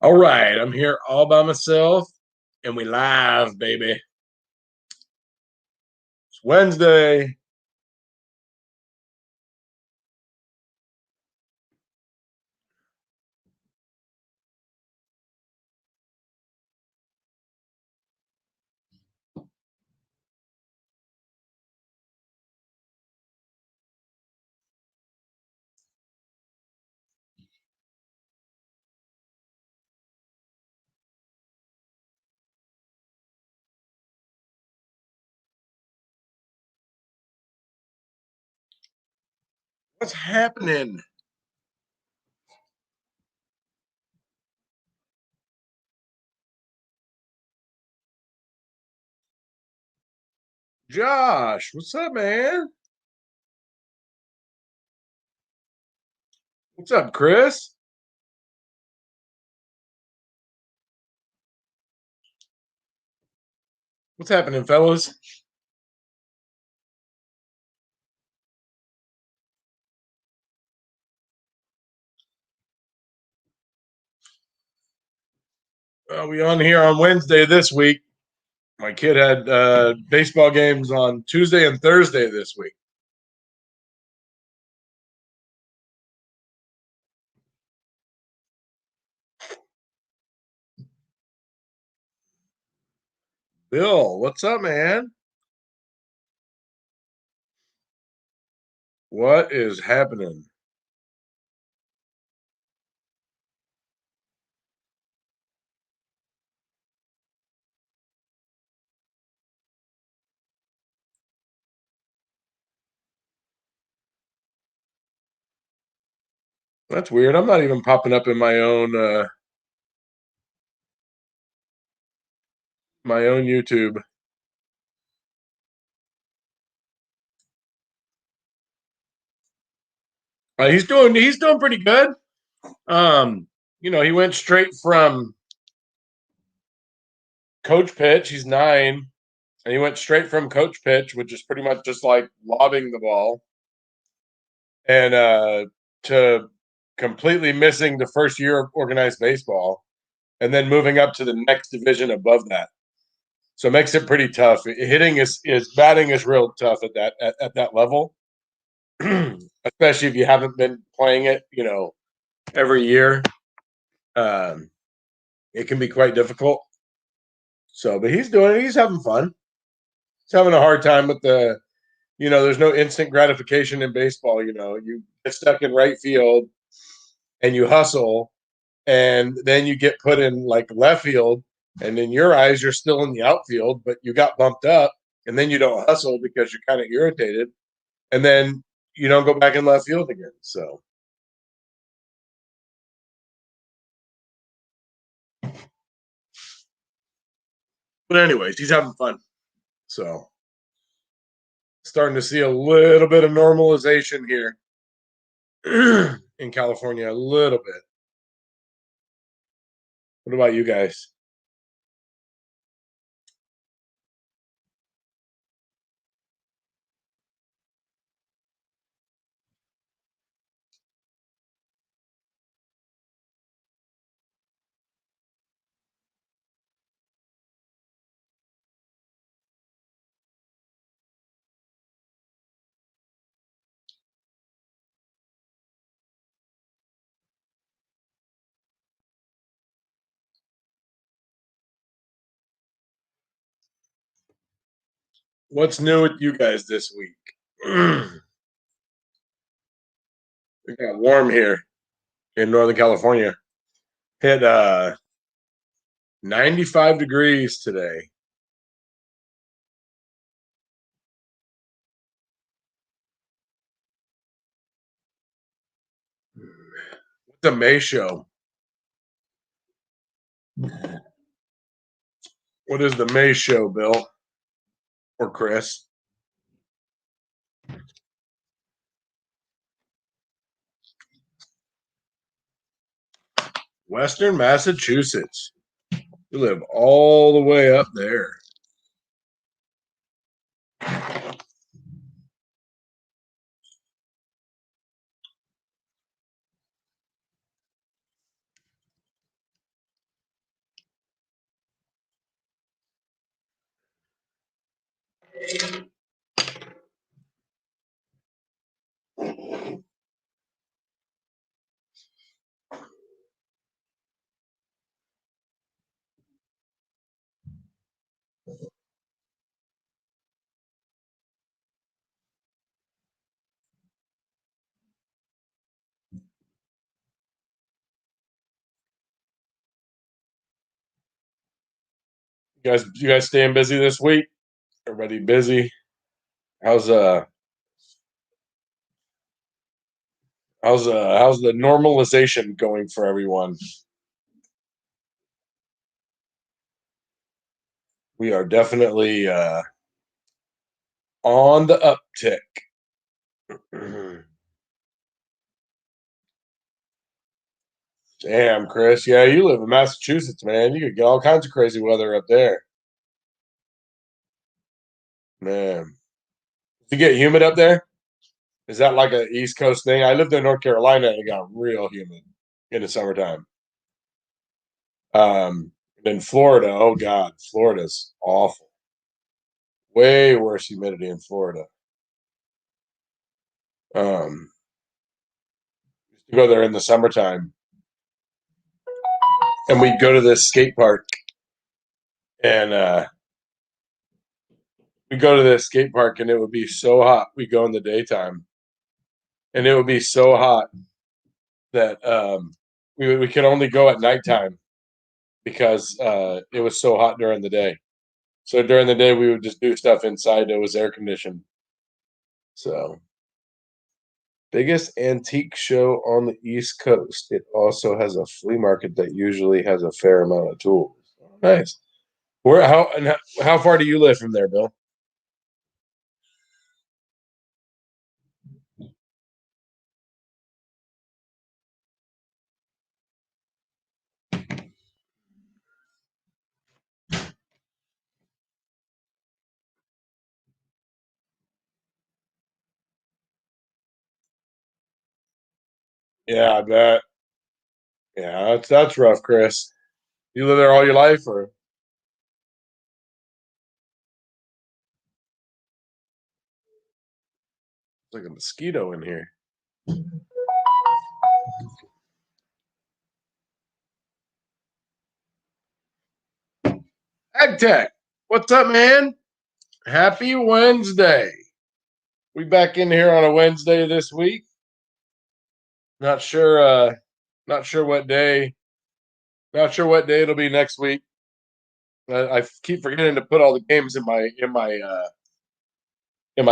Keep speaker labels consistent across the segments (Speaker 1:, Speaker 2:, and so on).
Speaker 1: All right, I'm here all by myself, and we live, baby. It's Wednesday. What's happening? Josh, what's up, man? What's up, Chris? What's happening, fellas? We on here on Wednesday this week. My kid had baseball games on Tuesday and Thursday this week. Bill, what's up, man? What is happening? That's weird. I'm not even popping up in my own YouTube. He's doing pretty good. He went straight from coach pitch. He's 9, and he went straight from coach pitch, which is pretty much just like lobbing the ball, and to completely missing the first year of organized baseball, and then moving up to the next division above that. So it makes it pretty tough. Hitting is batting is real tough at that level, especially if you haven't been playing it, every year. Um, it can be quite difficult. So, but he's doing it. He's having fun. He's having a hard time with there's no instant gratification in baseball. You get stuck in right field and you hustle, and then you get put in like left field, and in your eyes, you're still in the outfield, but you got bumped up, and then you don't hustle because you're kind of irritated, and then you don't go back in left field again. So, but anyways, he's having fun. So, starting to see a little bit of normalization here in California, a little bit. What about you guys? What's new with you guys this week? It got warm here in Northern California. Hit 95 degrees today. What's a May show? What is the May show, Bill or Chris? Western Massachusetts. We live all the way up there. You guys staying busy this week? Everybody busy? How's uh how's the normalization going for everyone? We are definitely on the uptick. Damn, Chris. Yeah, you live in Massachusetts, man. You could get all kinds of crazy weather up there. Man. Does it get humid up there? Is that like a East Coast thing? I lived in North Carolina and it got real humid in the summertime. In Florida, oh God, Florida's awful. Way worse humidity in Florida. Used to go there in the summertime and we'd go to this skate park and we'd go to this skate park and it would be so hot. We'd go in the daytime and it would be so hot that we could only go at nighttime because it was so hot during the day. So during the day we would just do stuff inside that was air conditioned. So biggest antique show on the East Coast. It also has a flea market that usually has a fair amount of tools. Nice. Where how far do you live from there, Bill? Yeah, I bet. Yeah, that's rough, Chris. You live there all your life, or it's like a mosquito in here? AgTech, what's up, man? Happy Wednesday. We back in here on a Wednesday this week. Not sure. Not sure what day. Not sure what day it'll be next week. I keep forgetting to put all the games in my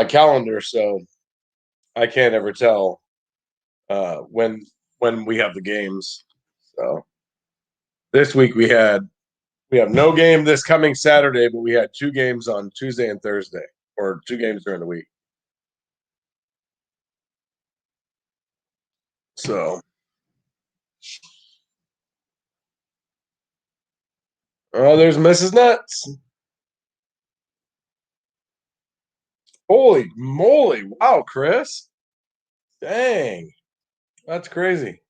Speaker 1: calendar, so I can't ever tell uh, when when we have the games. So this week we have no game this coming Saturday, but we had two games on Tuesday and Thursday, or two games during the week. So, oh, there's Mrs. Nuts. Holy moly! Wow, Chris. Dang, that's crazy.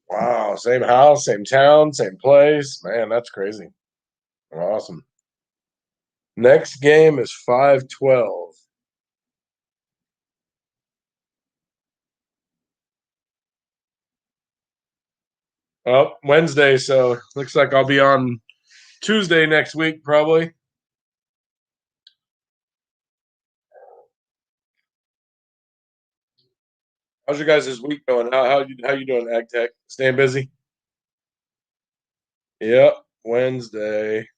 Speaker 1: Wow, same house, same town, same place. Man, that's crazy. Awesome. Next game is 5-12. Oh, Wednesday, so looks like I'll be on Tuesday next week, probably. How's your guys' week going? How you doing, Ag Tech? Staying busy? Yep, Wednesday.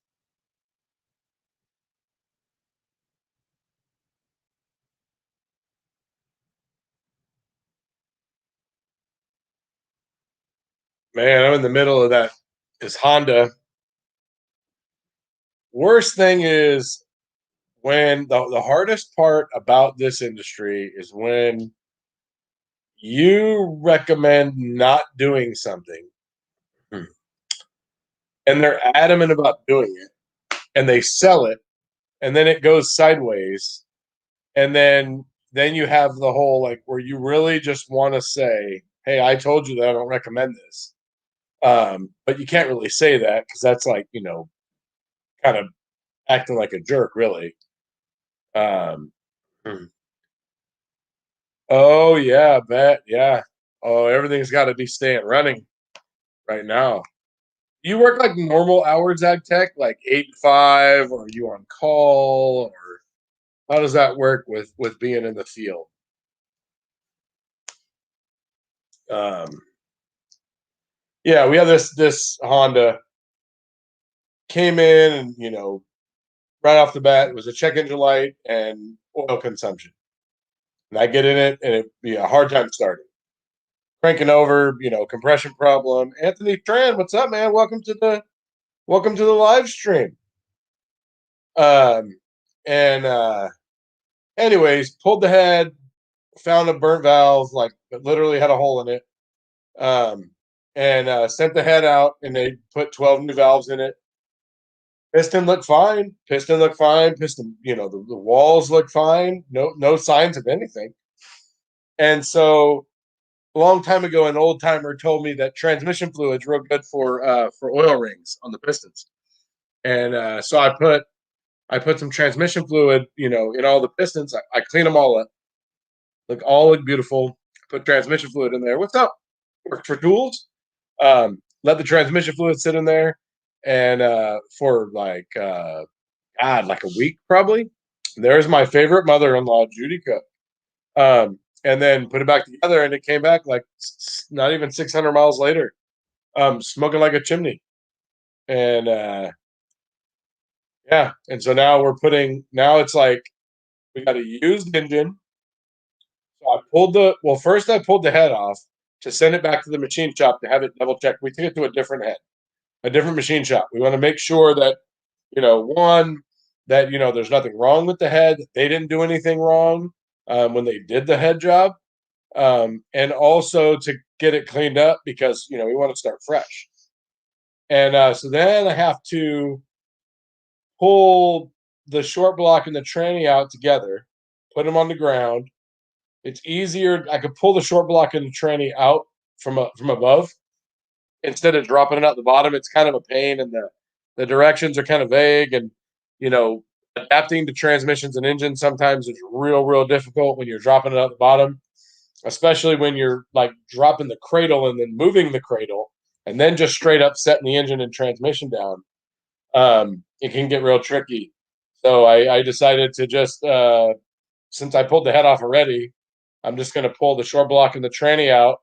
Speaker 1: Man, I'm in the middle of that. Is Honda. Worst thing is when the hardest part about this industry is when you recommend not doing something and they're adamant about doing it and they sell it and then it goes sideways and then you have the whole like where you really just want to say, hey, I told you that I don't recommend this, But you can't really say that because that's like, kind of acting like a jerk, really. Um, hmm. Oh yeah, I bet. Yeah. Oh, everything's got to be staying running right now. You work like normal hours ag tech, like 8 to 5, or are you on call, or how does that work with being in the field? Um, yeah, we have this Honda came in, and right off the bat it was a check engine light and oil consumption, and I get in it and it be a hard time starting, cranking over, compression problem. Anthony Tran, what's up, man? Welcome to the live stream. Um, and anyways, pulled the head, found a burnt valve, like it literally had a hole in it. Um, and sent the head out, and they put 12 new valves in it. Piston looked fine. Piston looked fine. Piston, the walls look fine. No signs of anything. And so, a long time ago, an old timer told me that transmission fluid's real good for oil rings on the pistons. And so I put some transmission fluid, in all the pistons. I clean them all up. Look beautiful. Put transmission fluid in there. What's up? Work for tools. Let the transmission fluid sit in there, and for like a week probably. There's my favorite mother-in-law, Judy Cook. And then put it back together, and it came back like not even 600 miles later, smoking like a chimney. And yeah, and so now it's like we got a used engine. So first I pulled the head off to send it back to the machine shop to have it double checked. We took it to a different head, a different machine shop. We want to make sure that, one, that, there's nothing wrong with the head. They didn't do anything wrong when they did the head job. And also to get it cleaned up because, we want to start fresh. And so then I have to pull the short block and the tranny out together, put them on the ground. It's easier. I could pull the short block and the tranny out from above instead of dropping it out the bottom. It's kind of a pain, and the directions are kind of vague, and adapting to transmissions and engines sometimes is real difficult when you're dropping it out the bottom, especially when you're like dropping the cradle and then moving the cradle and then just straight up setting the engine and transmission down. It can get real tricky. So I decided to just since I pulled the head off already, I'm just going to pull the short block and the tranny out.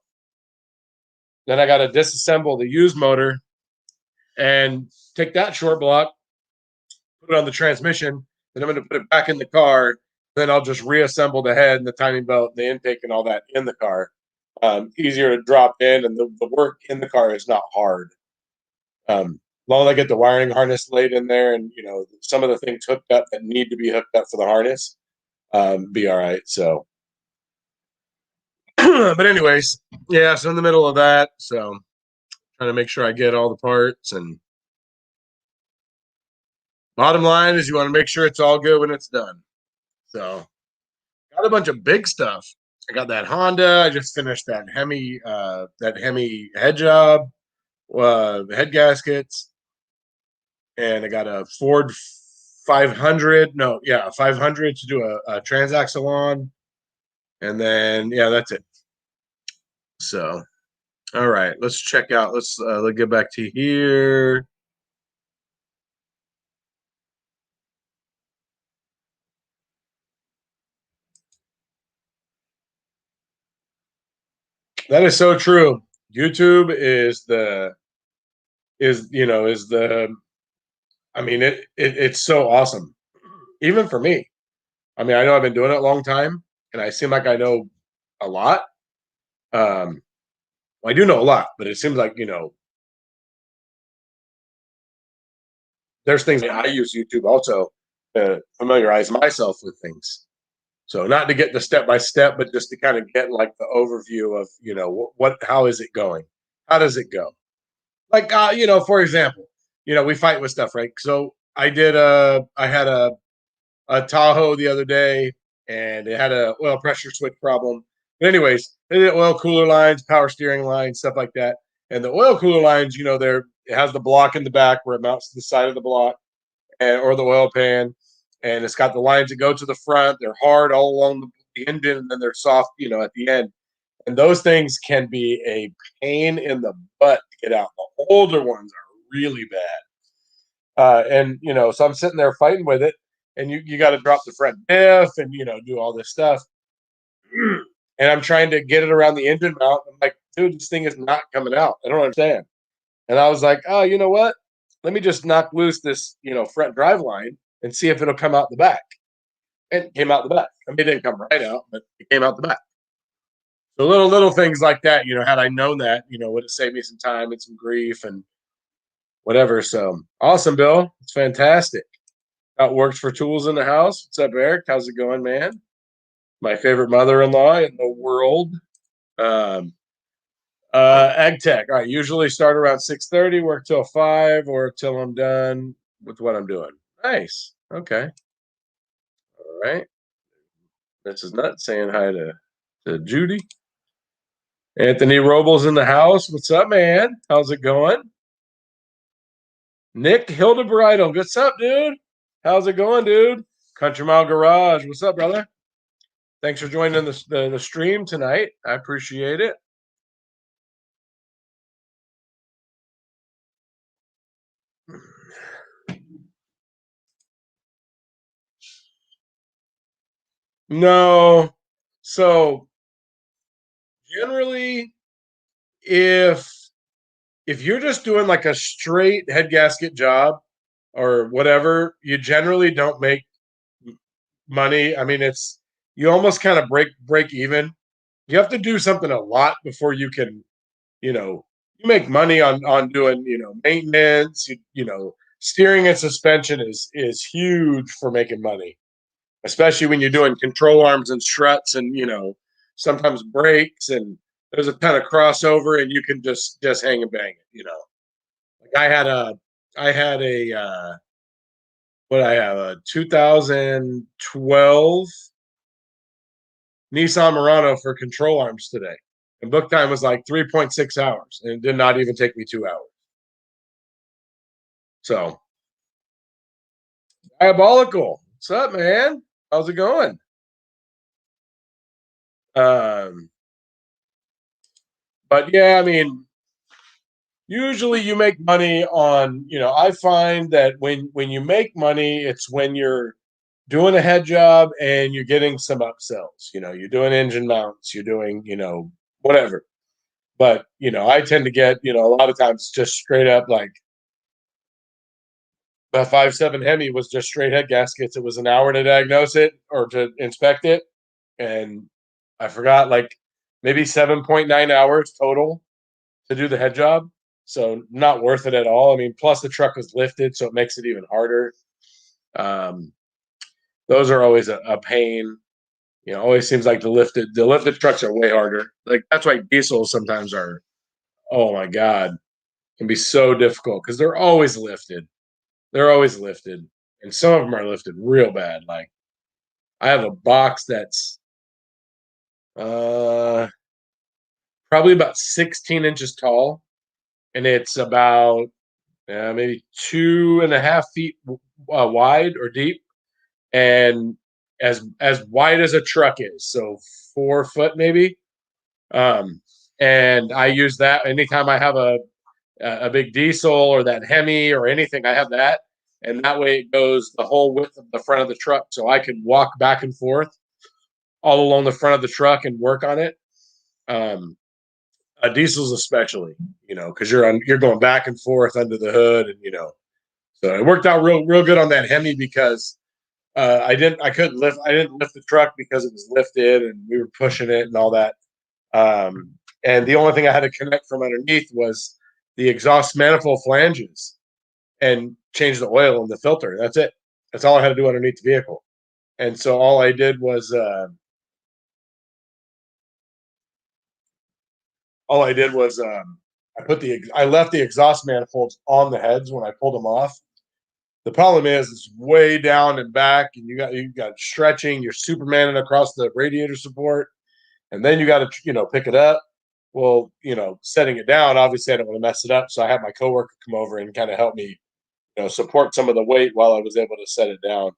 Speaker 1: Then I got to disassemble the used motor and take that short block, put it on the transmission. Then I'm going to put it back in the car. Then I'll just reassemble the head and the timing belt and the intake and all that in the car. Easier to drop in, and the work in the car is not hard. Long as I get the wiring harness laid in there, and some of the things hooked up that need to be hooked up for the harness, be all right. So, but anyways, yeah. So in the middle of that, so trying to make sure I get all the parts, and bottom line is you want to make sure it's all good when it's done. So got a bunch of big stuff. I got that Honda. I just finished that Hemi head job, the head gaskets, and I got a Ford 500. No, yeah, 500 to do a transaxle on, and then yeah, that's it. So, all right, let's check out. Let's get back to here. That is so true. YouTube is the. I mean, it's so awesome, even for me. I mean, I know I've been doing it a long time, and I seem like I know a lot. Um, well, I do know a lot, but it seems like there's things that I use YouTube also to familiarize myself with things. So not to get the step by step, but just to kind of get like the overview of how is it going, how does it go? Like for example, we fight with stuff, right? So I had a Tahoe the other day, and it had a oil pressure switch problem. But anyways, they did oil cooler lines, power steering lines, stuff like that. And the oil cooler lines, it has the block in the back where it mounts to the side of the block, or the oil pan, and it's got the lines that go to the front. They're hard all along the engine, and then they're soft, at the end. And those things can be a pain in the butt to get out. The older ones are really bad. So I'm sitting there fighting with it, and you got to drop the front diff and do all this stuff. And I'm trying to get it around the engine mount. I'm like, dude, this thing is not coming out. I don't understand. And I was like, oh, you know what? Let me just knock loose this, front drive line and see if it'll come out the back. And it came out the back. I mean, it didn't come right out, but it came out the back. So little things like that, had I known that, would have saved me some time and some grief and whatever. So awesome, Bill. It's fantastic. How it works for tools in the house. What's up, Eric? How's it going, man? My favorite mother-in-law in the world. Ag tech. All right. Usually start around 6:30, work till 5 or till I'm done with what I'm doing. Nice. Okay. All right. This is Nut saying hi to Judy. Anthony Robles in the house. What's up, man? How's it going? Nick Hildebridal. What's up, dude? How's it going, dude? Country Mile Garage. What's up, brother? Thanks for joining the stream tonight. I appreciate it. No. So generally, if you're just doing like a straight head gasket job or whatever, you generally don't make money. I mean, you almost kind of break even. You have to do something a lot before you can, you make money on doing, maintenance. Steering and suspension is huge for making money, especially when you're doing control arms and struts and sometimes brakes, and there's a ton of crossover, and you can just hang and bang it. Like I had a what I have a 2012 Nissan Murano for control arms today, and book time was like 3.6 hours, and it did not even take me 2 hours. So diabolical. What's up, man? How's it going? Um, but yeah, I mean, usually you make money on, I find that when you make money, it's when you're doing a head job and you're getting some upsells. You're doing engine mounts, you're doing, whatever. But, I tend to get, a lot of times just straight up like the 5.7 Hemi was just straight head gaskets. It was an hour to diagnose it or to inspect it. And I forgot like maybe 7.9 hours total to do the head job. So not worth it at all. I mean, plus the truck was lifted, so it makes it even harder. Those are always a pain. Always seems like the lifted trucks are way harder. Like that's why diesels sometimes are, oh my God, can be so difficult because they're always lifted. They're always lifted. And some of them are lifted real bad. Like I have a box that's probably about 16 inches tall, and it's about maybe 2.5 feet wide or deep, and as wide as a truck is, so 4 foot maybe. And I use that anytime I have a big diesel or that Hemi or anything. I have that, and that way it goes the whole width of the front of the truck, so I can walk back and forth all along the front of the truck and work on it. Diesels especially, because you're going back and forth under the hood, and so it worked out real good on that Hemi because I didn't lift the truck because it was lifted and we were pushing it and all that. And the only thing I had to connect from underneath was the exhaust manifold flanges and change the oil in the filter. That's it. That's all I had to do underneath the vehicle. And so all I did was I left the exhaust manifolds on the heads when I pulled them off. The problem is it's way down and back, and you got stretching. You're Supermaning across the radiator support, and then you got to pick it up. Well, setting it down, obviously I don't want to mess it up. So I had my coworker come over and kind of help me, support some of the weight while I was able to set it down.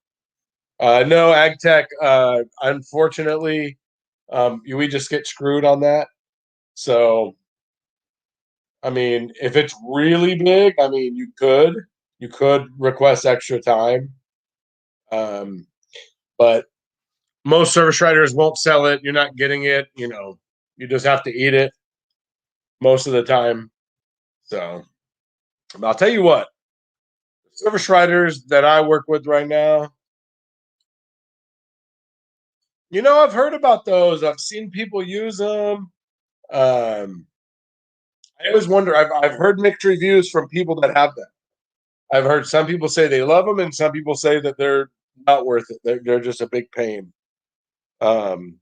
Speaker 1: No, ag tech, unfortunately, we just get screwed on that. So, I mean, if it's really big, I mean, you could request extra time. Um, but most service writers won't sell it. You're not getting it. You just have to eat it most of the time. So, I'll tell you what, service writers that I work with right now, I've heard about those. I've seen people use them. Um, I always wonder. I've heard mixed reviews from people that have them. I've heard some people say they love them, and some people say that they're not worth it. They're just a big pain. Um,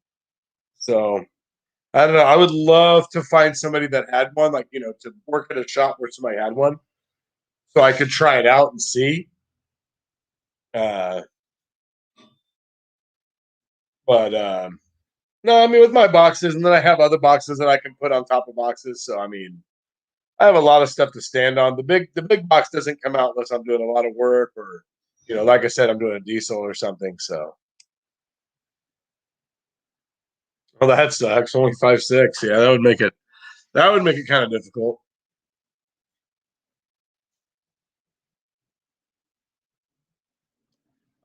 Speaker 1: so I don't know. I would love to find somebody that had one, like to work at a shop where somebody had one, so I could try it out and see. Uh, but no, I mean with my boxes, and then I have other boxes that I can put on top of boxes. So I mean, I have a lot of stuff to stand on. The big box doesn't come out unless I'm doing a lot of work or, like I said, I'm doing a diesel or something. So, well, that sucks. Only 5'6". Yeah, that would make it kind of difficult.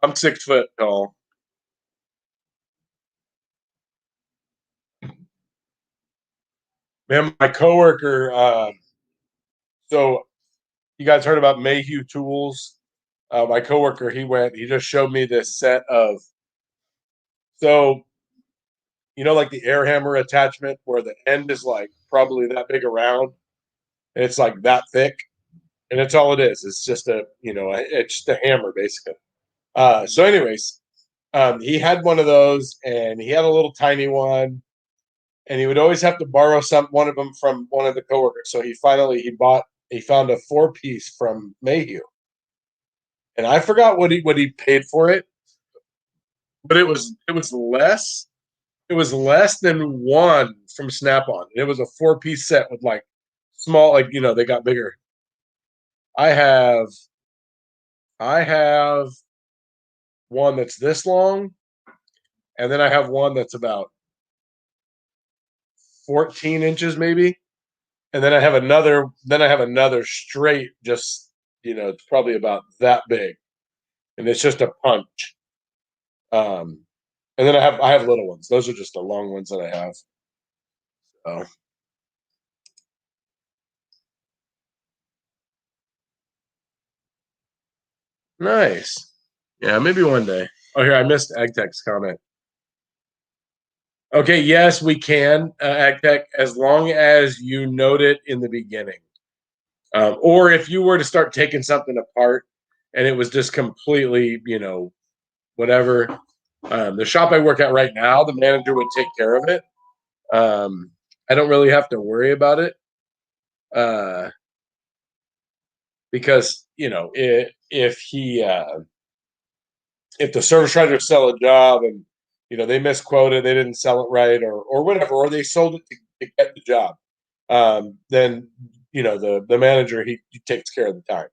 Speaker 1: I'm 6 foot tall. Man, my coworker. So you guys heard about Mayhew Tools? My coworker, he went. He just showed me this set of. So like the air hammer attachment, where the end is like probably that big around, and it's like that thick, and that's all it is. It's just it's just a hammer basically. So, anyways, he had one of those, and he had a little tiny one, and he would always have to borrow one of them from one of the coworkers. So he found a 4-piece from Mayhew, and I forgot what he paid for it, but it was less than one from Snap On. It was a 4-piece set with like small, like they got bigger. I have I have one that's this long, and then I have one that's about 14 inches maybe, and then I have another straight, just it's probably about that big, and it's just a punch. Um, and then I have little ones. Those are just the long ones that I have. So nice. Yeah, maybe one day. Oh, here I missed AgTech's comment. Okay, yes, we can, AgTech, as long as you note it in the beginning. Or if you were to start taking something apart and it was just completely, whatever. The shop I work at right now, the manager would take care of it. Um, I don't really have to worry about it, uh, because if the service writers sell a job and they misquoted, they didn't sell it right, or whatever, or they sold it to get the job, then the manager, he takes care of the time.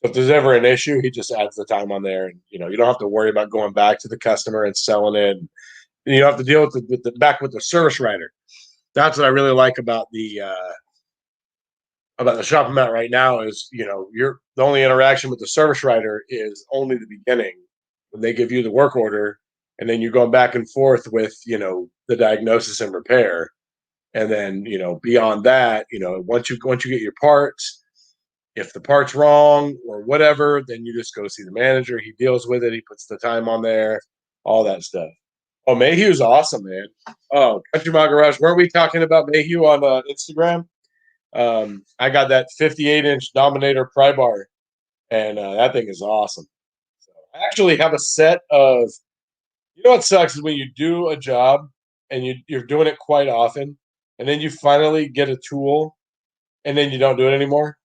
Speaker 1: So if there's ever an issue, he just adds the time on there, and you don't have to worry about going back to the customer and selling it. And you don't have to deal with the service writer. That's what I really like about the shop I'm at right now is you're the only interaction with the service writer is only the beginning when they give you the work order, and then you're going back and forth with the diagnosis and repair, and then beyond that, once you get your parts, if the part's wrong or whatever, then you just go see the manager. He deals with it. He puts the time on there, all that stuff. Oh, Mayhew's awesome, man. Oh, Country Mile Garage. Weren't we talking about Mayhew on Instagram? I got that 58-inch Dominator pry bar, and that thing is awesome. So I actually have a set of. What sucks is when you do a job and you're doing it quite often, and then you finally get a tool, and then you don't do it anymore.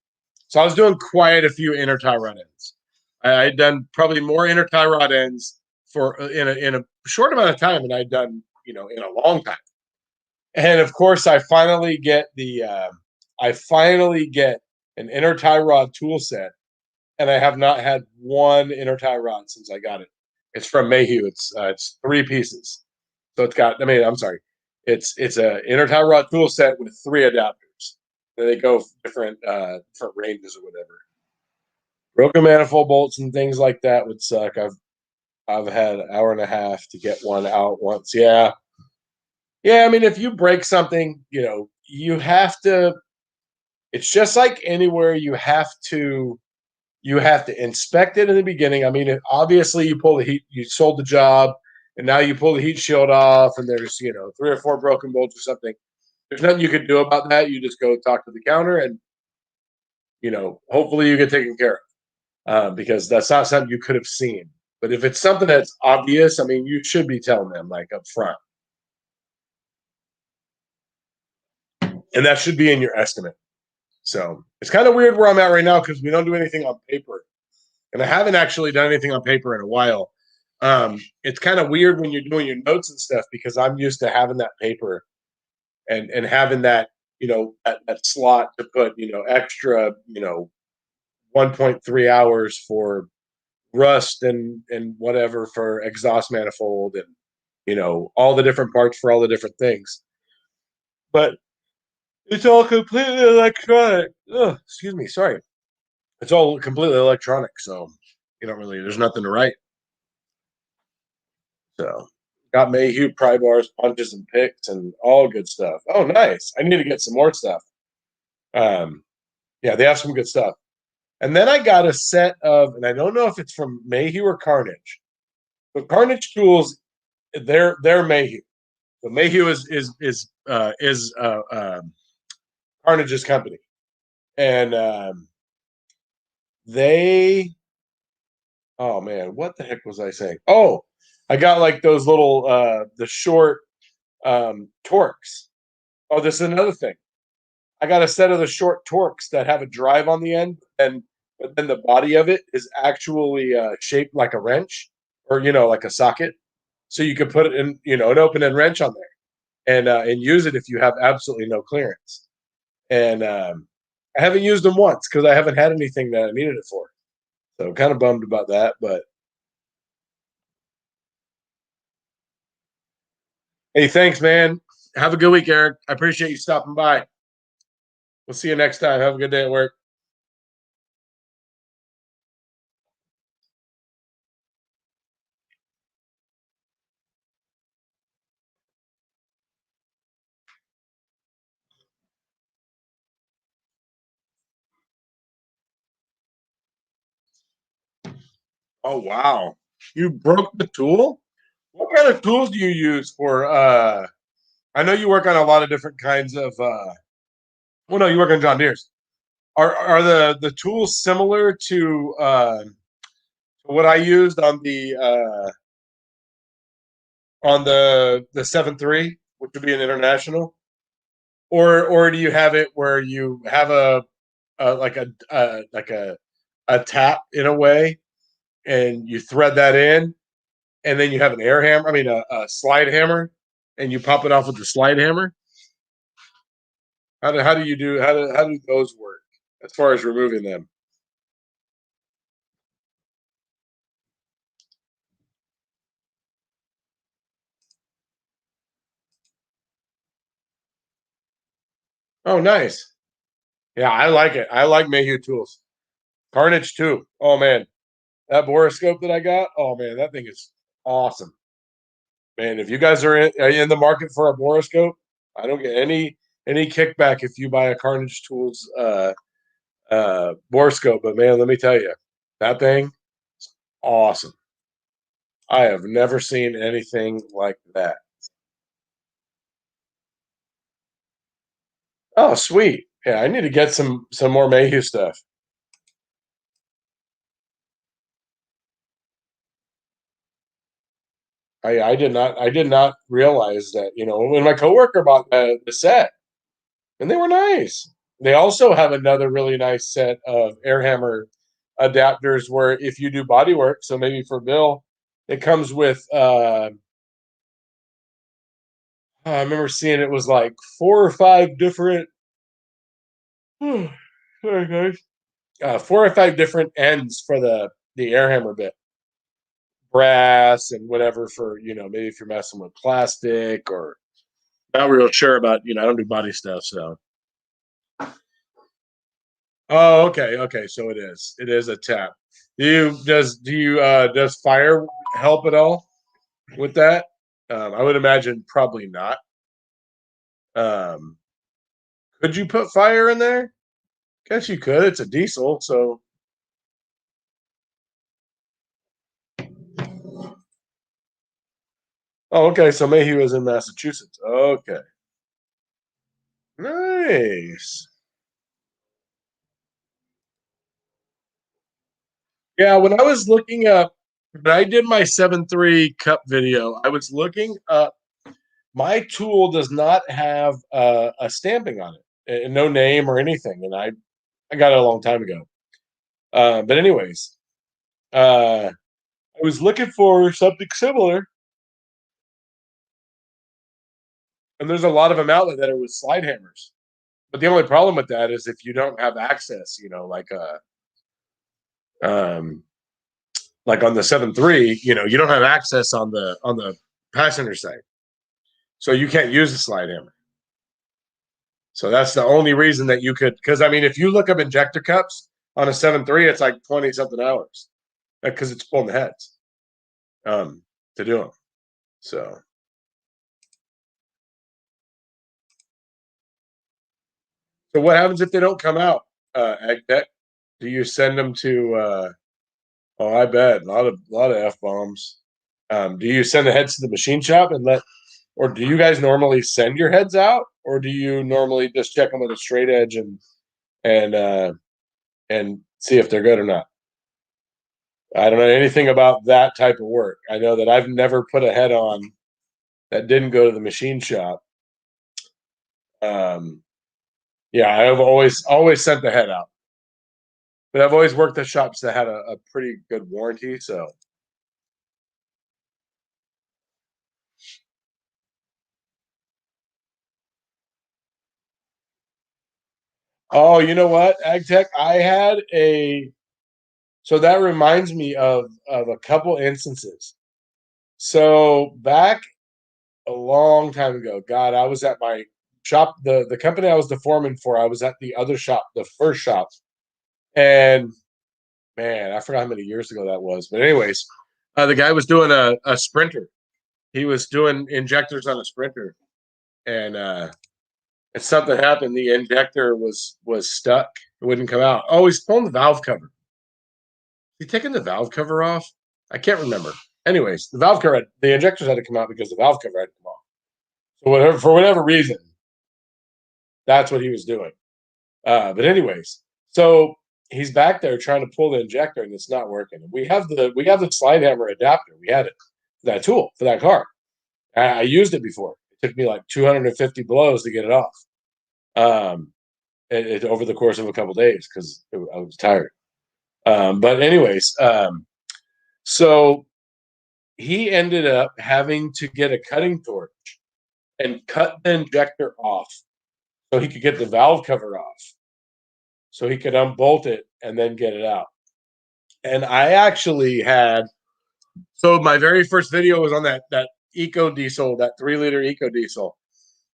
Speaker 1: So I was doing quite a few inner tie rod ends. I had done probably more inner tie rod ends for in a short amount of time than I'd done in a long time. And of course, I finally get an inner tie rod tool set, and I have not had one inner tie rod since I got it. It's from Mayhew. It's 3 pieces, so it's got. I mean, I'm sorry, it's a inner tie rod tool set with 3 adapters. And they go different ranges or whatever. Broken manifold bolts and things like that would suck. I've had an hour and a half to get one out once. Yeah, yeah. I mean, if you break something, you have to. It's just like anywhere. You have to inspect it in the beginning. I mean, obviously, you sold the job, and now you pull the heat shield off, and there's 3 or 4 broken bolts or something. There's nothing you can do about that. You just go talk to the counter, and hopefully you get taken care of, because that's not something you could have seen. But if it's something that's obvious, I mean, you should be telling them like up front, and that should be in your estimate. So it's kind of weird where I'm at right now because we don't do anything on paper, and I haven't actually done anything on paper in a while. It's kind of weird when you're doing your notes and stuff because I'm used to having that paper and having that slot to put extra 1.3 hours for rust and whatever for exhaust manifold and all the different parts for all the different things. But it's all completely electronic. Ugh, excuse me, sorry. It's all completely electronic, so there's nothing to write. So got Mayhew pry bars, punches, and picks, and all good stuff. Oh, nice. I need to get some more stuff. Um, yeah, they have some good stuff. And then I got a set of, and I don't know if it's from Mayhew or Carnage, but Carnage tools, they're Mayhew. So Mayhew is Carnage's company, and they. Oh man, what the heck was I saying? Oh, I got like those little the short torques. Oh, this is another thing. I got a set of the short torques that have a drive on the end, and but then the body of it is actually shaped like a wrench or like a socket, so you could put it in an open end wrench on there and use it if you have absolutely no clearance. And I haven't used them once because I haven't had anything that I needed it for. So kind of bummed about that, but hey, thanks, man. Have a good week, Eric. I appreciate you stopping by. We'll see you next time. Have a good day at work. Oh wow. You broke the tool? What kind of tools do you use for I know you work on a lot of different kinds of well no, you work on John Deere's. Are the tools similar to what I used on the 7.3, which would be an international? Or do you have it where you have a tap in a way and you thread that in and then you have an air hammer, I mean a slide hammer, and you pop it off with the slide hammer? How do those work as far as removing them? Oh, nice. Yeah, I like it. I like Mayhew tools. Carnage too. Oh man, that boroscope that I got. Oh man, that thing is awesome. Man, if you guys are in the market for a boroscope, I don't get any kickback if you buy a Carnage Tools boroscope. But man, let me tell you, that thing is awesome. I have never seen anything like that. Oh, sweet. Yeah, I need to get some more Mayhew stuff. I did not realize that, when my coworker bought the set, and they were nice. They also have another really nice set of air hammer adapters where if you do body work, so maybe for Bill, it comes with I remember seeing it was like 4 or 5 different. Sorry, guys. 4 or 5 different ends for the air hammer bit, brass and whatever for maybe if you're messing with plastic or not real sure about I don't do body stuff so. Oh, okay, okay. So it is a tap. Does fire help at all with that? I would imagine probably not. Um, could you put fire in there? Guess you could. It's a diesel, so. Oh, okay. So Mayhew was in Massachusetts. Okay, nice. Yeah, when I was looking up, when I did my 7.3 cup video, I was looking up. My tool does not have a stamping on it, and no name or anything, and I got it a long time ago. But anyways, I was looking for something similar, and there's a lot of them out there that are with slide hammers. But the only problem with that is if you don't have access, um, like on the 7.3, you don't have access on the passenger side, so you can't use the slide hammer. So that's the only reason that you could, because I mean, if you look up injector cups on a 7.3, it's like 20 something hours because it's pulling the heads to do them. So what happens if they don't come out? Ag Tech? Do you send them to? Oh, I bet a lot of f bombs. Do you send the heads to the machine shop and or do you guys normally send your heads out, or do you normally just check them with a straight edge and uh, and see if they're good or not? I don't know anything about that type of work. I know that I've never put a head on that didn't go to the machine shop. Um, yeah, I've always sent the head out, but I've always worked at shops that had a pretty good warranty. So, oh, you know what, AgTech, I had a. So that reminds me of a couple instances. So back a long time ago, God, I was at my shop, the company I was the foreman for. I was at the other shop, the first shop, and man, I forgot how many years ago that was. But anyways, the guy was doing a sprinter. He was doing injectors on a sprinter, and something happened. The injector was stuck. It wouldn't come out. Oh, he's pulling the valve cover. He taking the valve cover off? I can't remember. Anyways, the injectors had to come out because the valve cover had to come off. So for whatever reason, that's what he was doing. But anyways, so he's back there trying to pull the injector and it's not working. We have the slide hammer adapter. We had it for that tool for that car. I used it before. It took me like 250 blows to get it off. Over the course of a couple of days because I was tired. But anyways, so he ended up having to get a cutting torch and cut the injector off so he could get the valve cover off, so he could unbolt it and then get it out. And I actually had so my very first video was on that eco diesel, that 3 liter eco diesel,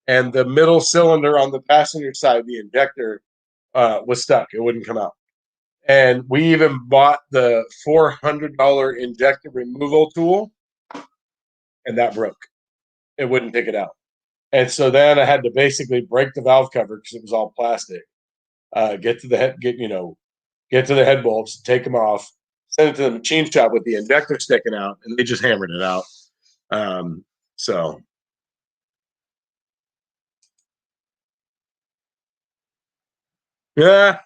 Speaker 1: and the middle cylinder on the passenger side, the injector was stuck; it wouldn't come out. And we even bought the $400 injector removal tool, and that broke. It wouldn't pick it out. And so then I had to basically break the valve cover because it was all plastic. Get to the head, get to the head bolts, take them off, send it to the machine shop with the injector sticking out, and they just hammered it out. So yeah,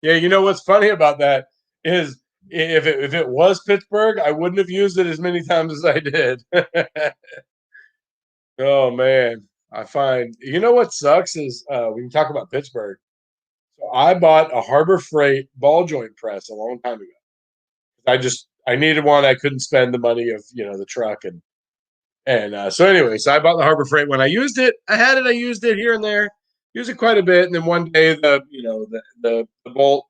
Speaker 1: yeah. You know what's funny about that is if it was Pittsburgh, I wouldn't have used it as many times as I did. Oh man, I find what sucks is when you talk about Pittsburgh. So I bought a Harbor Freight ball joint press a long time ago. I needed one. I couldn't spend the money of the truck, and And so anyway, so I bought the Harbor Freight. When I used it, I used it here and there, used it quite a bit. And then one day the bolt,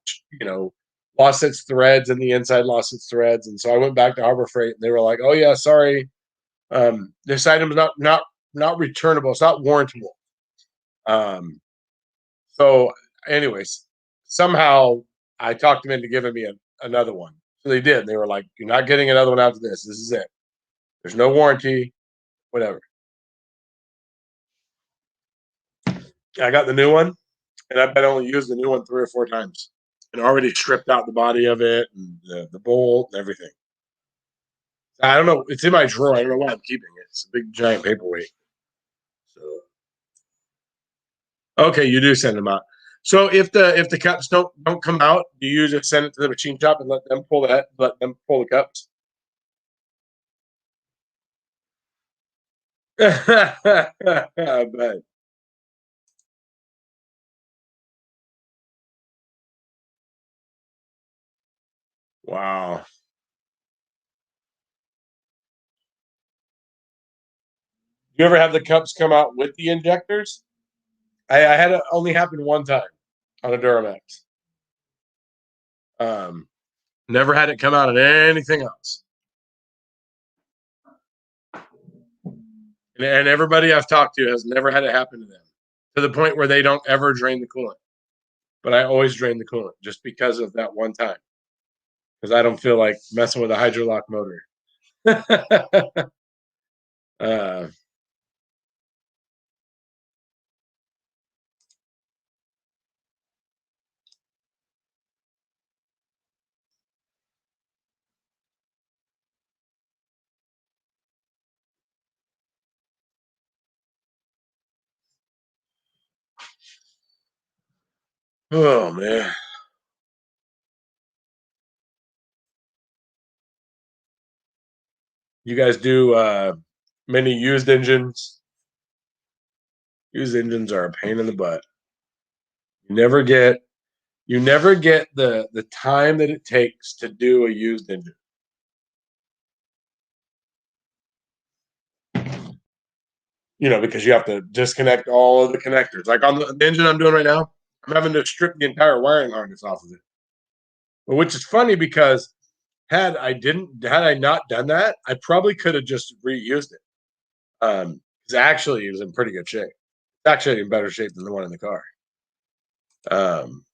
Speaker 1: lost its threads and the inside lost its threads. And so I went back to Harbor Freight and they were like, "Oh yeah, sorry. This item's not returnable. It's not warrantable." Um, so anyways, somehow I talked them into giving me another one. So they did. They were like, "You're not getting another one after this. This is it. There's no warranty, whatever." I got the new one, and I bet I only used the new one 3 or 4 times, and already stripped out the body of it and the bolt and everything. I don't know. It's in my drawer. I don't know why I'm keeping it. It's a big giant paperweight. So okay, you do send them out. So if the cups don't come out, do you just send it to the machine shop and let them pull the cups? I bet. Wow. You ever have the cups come out with the injectors? I had it only happen one time on a Duramax. Um, Never had it come out on anything else. And everybody I've talked to has never had it happen to them, to the point where they don't ever drain the coolant. But I always drain the coolant just because of that one time, because I don't feel like messing with a hydrolock motor. uh, oh man, you guys do many used engines? Used engines are a pain in the butt. You never get the time that it takes to do a used engine. Because you have to disconnect all of the connectors. Like on the engine I'm doing right now, I'm having to strip the entire wiring harness off of it. Which is funny because had I not done that, I probably could have just reused it. It's actually it was in pretty good shape. It's actually in better shape than the one in the car. Um,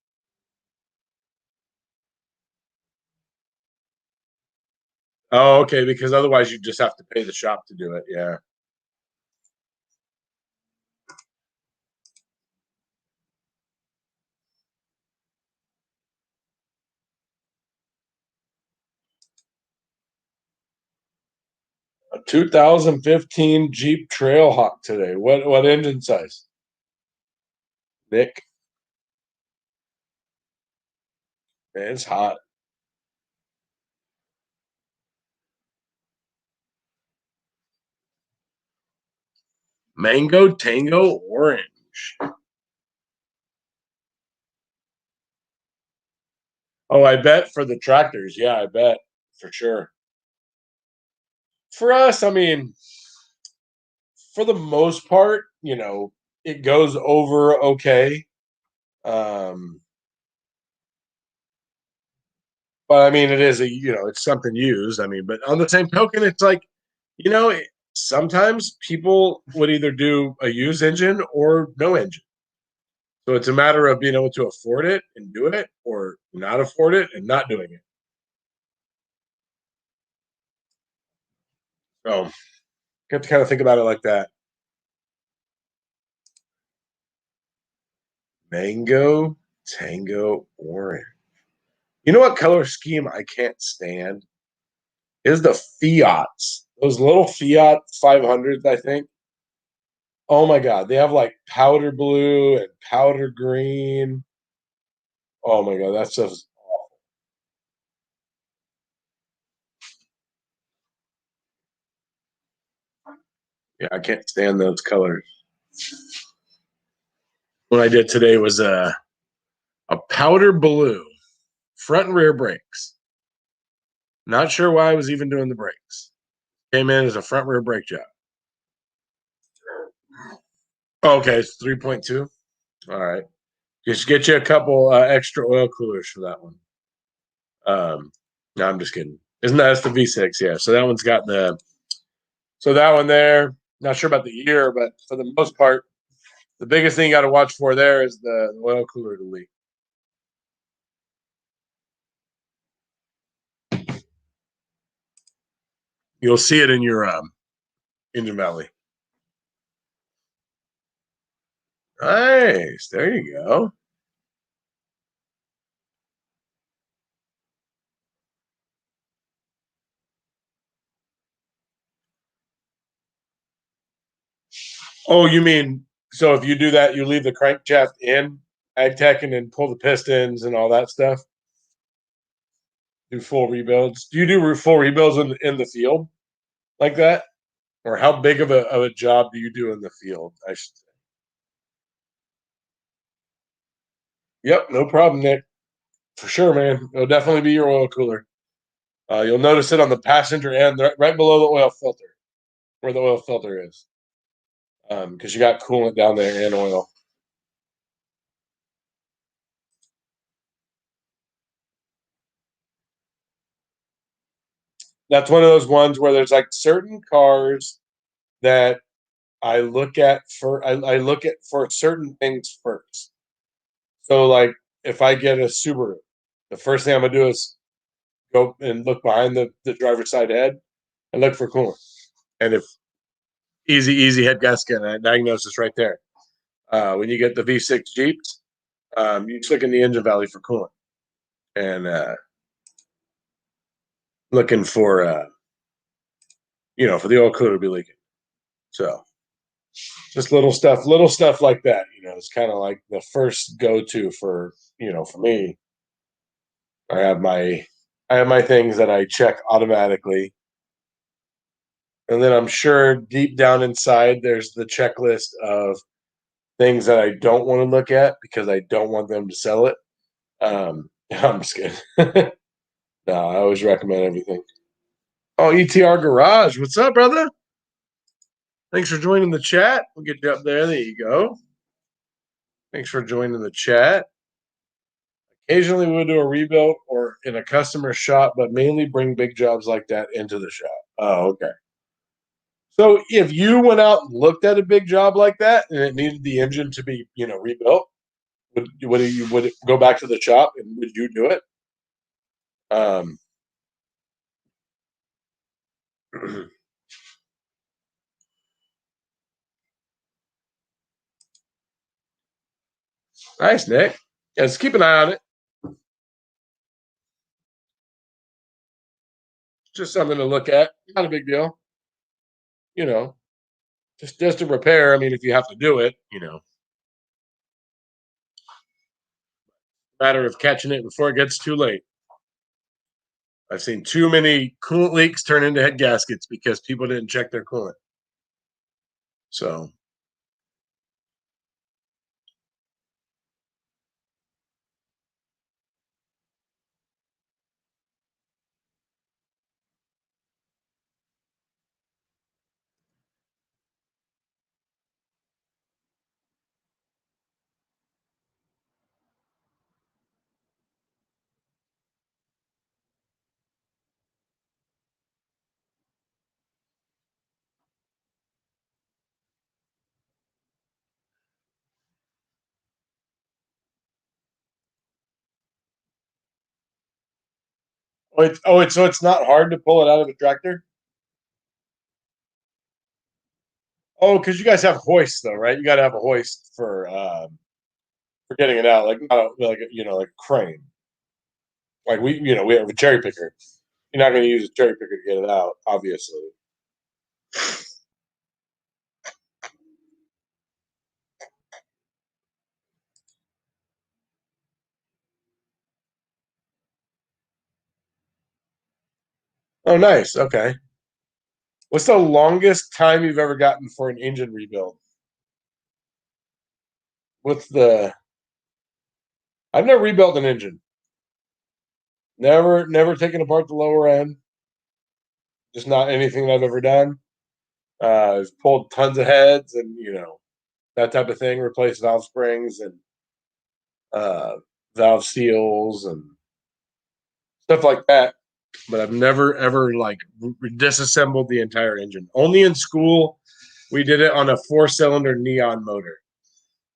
Speaker 1: oh, okay, because otherwise you just have to pay the shop to do it. Yeah. A 2015 Jeep Trailhawk today. What engine size? Nick, man, it's hot. Mango Tango Orange. Oh, I bet for the tractors. Yeah, I bet for sure. For us, I mean, for the most part, it goes over okay. Um, but I mean, it is it's something used. I mean, but on the same token, it's like, you know, it, sometimes people would either do a used engine or no engine. So it's a matter of being able to afford it and do it, or not afford it and not doing it. So you have to kind of think about it like that. Mango Tango Orange. You know what color scheme I can't stand is the Fiats. Those little Fiat 500s, I think. Oh my god, they have like powder blue and powder green. Oh my god, that's just yeah, I can't stand those colors. What I did today was a powder blue front and rear brakes. Not sure why I was even doing the brakes. Came in as a front rear brake job. Okay, it's 3.2. All right. Just get you a couple extra oil coolers for that one. No, I'm just kidding. Isn't that's the V6? Yeah. So that one's got that one there. Not sure about the year, but for the most part, the biggest thing you got to watch for there is the oil cooler to leak. You'll see it in your engine valley. Nice. There you go. Oh, you mean so if you do that, you leave the crankshaft in ag tech and then pull the pistons and all that stuff? Do full rebuilds? Do you do full rebuilds in the field like that? Or how big of a job do you do in the field? I should say. Yep, no problem, Nick. For sure, man. It'll definitely be your oil cooler. You'll notice it on the passenger end, right below the oil filter, where the oil filter is, because you got coolant down there and oil. That's one of those ones where there's like certain cars that I look at for certain things first. So like if I get a Subaru, the first thing I'm gonna do is go and look behind the driver's side head and look for coolant. And if easy head gasket, and I diagnose this right there. When you get the V6 Jeeps, you just look in the engine valley for coolant and looking for for the oil cooler to be leaking. So just little stuff like that. It's kind of like the first go to for for me. I have my I have my things that I check automatically, and then I'm sure deep down inside there's the checklist of things that I don't want to look at because I don't want them to sell it. I'm just kidding. No, I always recommend everything. Oh, ETR Garage, what's up, brother? Thanks for joining the chat. We'll get you up there. There you go. Thanks for joining the chat. Occasionally, we'll do a rebuild or in a customer shop, but mainly bring big jobs like that into the shop. Oh, okay. So if you went out and looked at a big job like that and it needed the engine to be, rebuilt, would it go back to the shop and would you do it? Um, nice, Nick. Yeah, let's keep an eye on it. Just something to look at. Not a big deal. You know, just a repair. I mean, if you have to do it, matter of catching it before it gets too late. I've seen too many coolant leaks turn into head gaskets because people didn't check their coolant. So, so it's not hard to pull it out of a tractor. Oh, because you guys have hoists though, right? You got to have a hoist for getting it out, like not like like a crane. Like we have a cherry picker. You're not going to use a cherry picker to get it out, obviously. Oh, nice. Okay. What's the longest time you've ever gotten for an engine rebuild? What's the? I've never rebuilt an engine. Never taken apart the lower end. Just not anything I've ever done. I've pulled tons of heads, and that type of thing, replace valve springs and uh, valve seals and stuff like that. But I've never ever like disassembled the entire engine. Only in school, we did it on a 4-cylinder neon motor.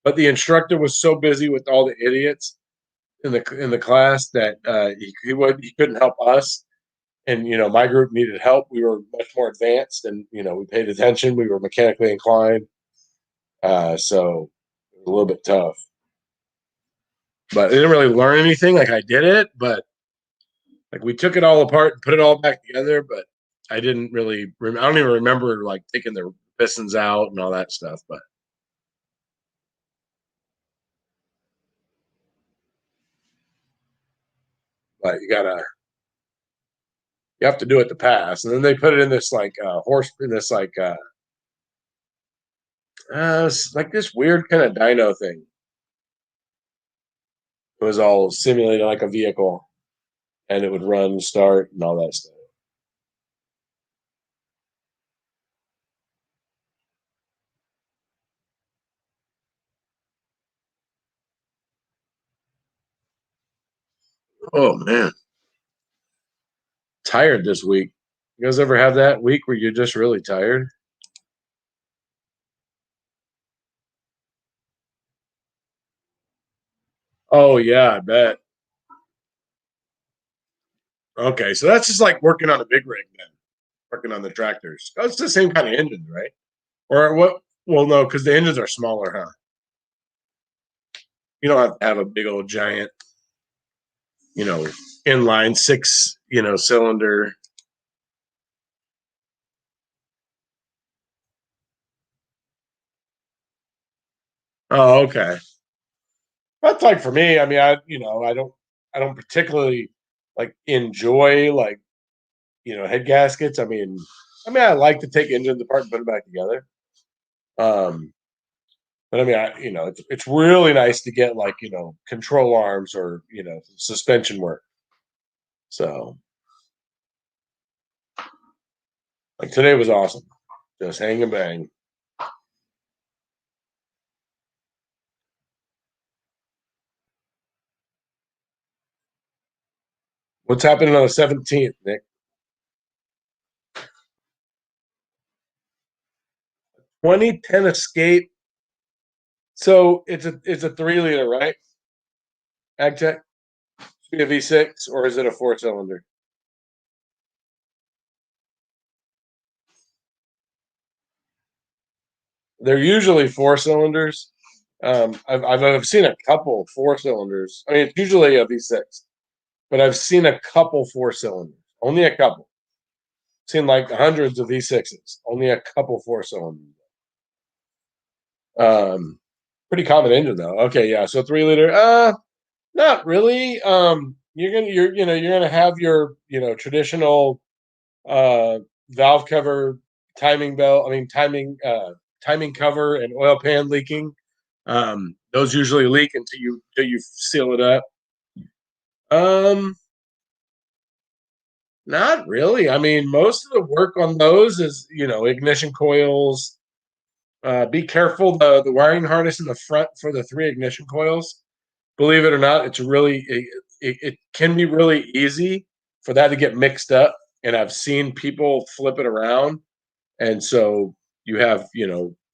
Speaker 1: But the instructor was so busy with all the idiots in the class that he couldn't help us. And my group needed help. We were much more advanced, and we paid attention. We were mechanically inclined, so it was a little bit tough. But I didn't really learn anything. Like I did it, but like we took it all apart and put it all back together. But I didn't really. I don't even remember like taking the pistons out and all that stuff. But you have to do it to pass. And then they put it in this like horse in this like this weird kind of dyno thing. It was all simulated like a vehicle, and it would run, start, and all that stuff. Oh man, tired this week. You guys ever have that week where you're just really tired? Oh yeah, I bet. Okay, so that's just like working on a big rig then, working on the tractors. Oh, it's the same kind of engines, right? Or what? Well, no, because the engines are smaller, huh? You don't have to have a big old giant, you know, inline six, cylinder. Oh, okay. That's like for me. I mean, I don't particularly like enjoy like head gaskets. I mean, I like to take engines apart and put them back together. Um, but I mean, it's really nice to get like control arms or suspension work. So like today was awesome, just hang and bang. What's happening on the 17th, Nick? 2010 Escape. So it's a 3 liter, right? AgTech, be a V6 or is it a 4-cylinder? They're usually 4 cylinders. I've seen a couple 4 cylinders. I mean, it's usually a V6, but I've seen a couple 4 cylinders. Only a couple. Seen like hundreds of V6s. Only a couple 4 cylinders. Um, Pretty common engine though. Okay, yeah. So 3 liter. Not really. You're gonna have your traditional uh valve cover, timing belt. I mean timing cover and oil pan leaking. Those usually leak until you seal it up. Um, Not really. I mean, most of the work on those is ignition coils. Be careful the wiring harness in the front for the 3 ignition coils. Believe it or not, it can be really easy for that to get mixed up. And I've seen people flip it around, and so you have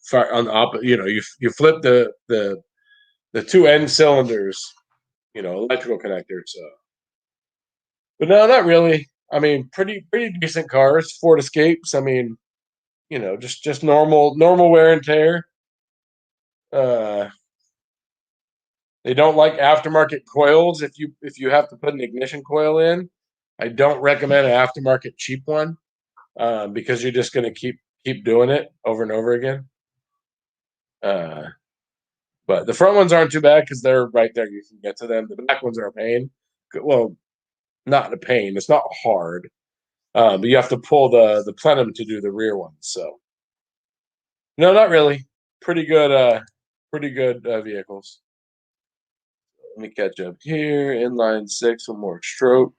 Speaker 1: fire on the opposite. You flip the two end cylinders, electrical connectors. So, but no, not really. I mean, pretty decent cars, Ford Escapes. I mean, just normal wear and tear. Uh, they don't like aftermarket coils. If you have to put an ignition coil in, I don't recommend an aftermarket cheap one because you're just going to keep doing it over and over again. Uh, but the front ones aren't too bad because they're right there. You can get to them. The back ones are a pain. Well, not a pain. It's not hard, but you have to pull the plenum to do the rear ones. So no, not really. Pretty good. Pretty good vehicles. Let me catch up here. Inline six, one more stroke.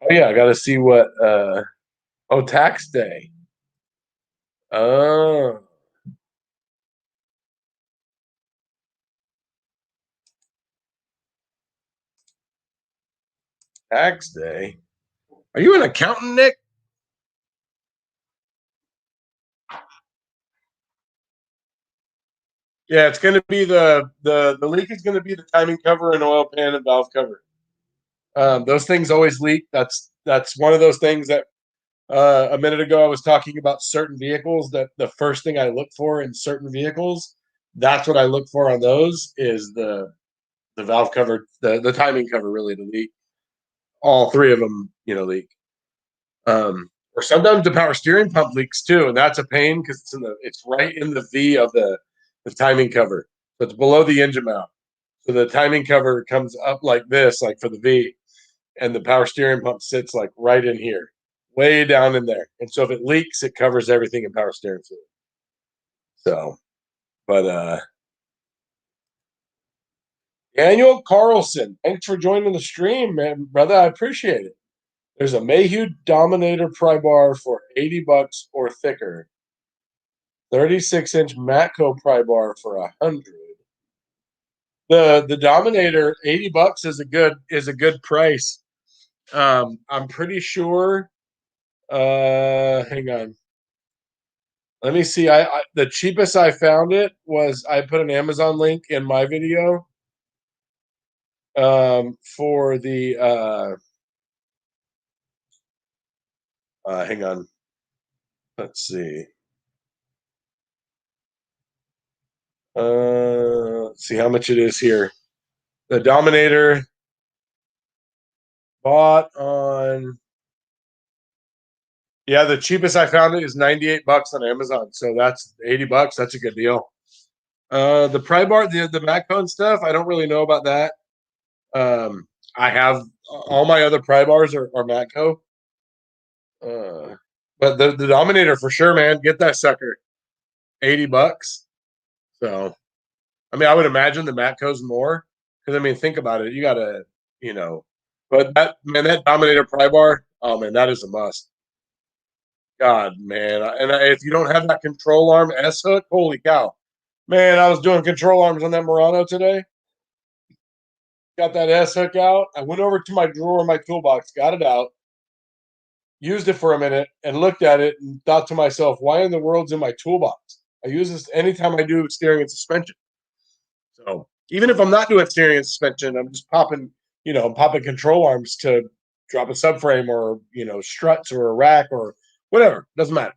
Speaker 1: Oh yeah, I got to see what. Oh, tax day. Oh. Tax day. Are you an accountant, Nick? Yeah, it's going to be the leak is going to be the timing cover and oil pan and valve cover. Those things always leak. That's one of those things that a minute ago I was talking about certain vehicles that the first thing I look for in certain vehicles. That's what I look for on those is the valve cover, the timing cover really to leak. All three of them, leak. Or sometimes the power steering pump leaks too, and that's a pain because it's right in the V of the timing cover. So it's below the engine mount. So the timing cover comes up like this, like for the V, and the power steering pump sits like right in here, way down in there. And so if it leaks, it covers everything in power steering fluid. So, but Daniel Carlson, thanks for joining the stream, man, brother. I appreciate it. There's a Mayhew Dominator pry bar for $80 or thicker. 36-inch Matco pry bar for 100. The Dominator, $80 is a good price. I'm pretty sure. Hang on. Let me see. I the cheapest I found it was I put an Amazon link in my video. For the hang on. Let's see. Let's see how much it is here. The Dominator bought on. Yeah, the cheapest I found it is $98 on Amazon. So that's $80. That's a good deal. The pry bar, the Matco stuff, I don't really know about that. I have all my other pry bars are Matco. But the Dominator for sure, man. Get that sucker. $80. So I mean, I would imagine the Matco's more. Because I mean, think about it. You gotta, but that Dominator pry bar, oh man, that is a must. God, man. If you don't have that control arm S hook, holy cow. Man, I was doing control arms on that Murano today. Got that S hook out. I went over to my drawer in my toolbox, got it out, used it for a minute, and looked at it and thought to myself, why in the world's in my toolbox? I use this anytime I do steering and suspension. So even if I'm not doing steering and suspension, I'm just popping control arms to drop a subframe or, struts or a rack or whatever. Doesn't matter.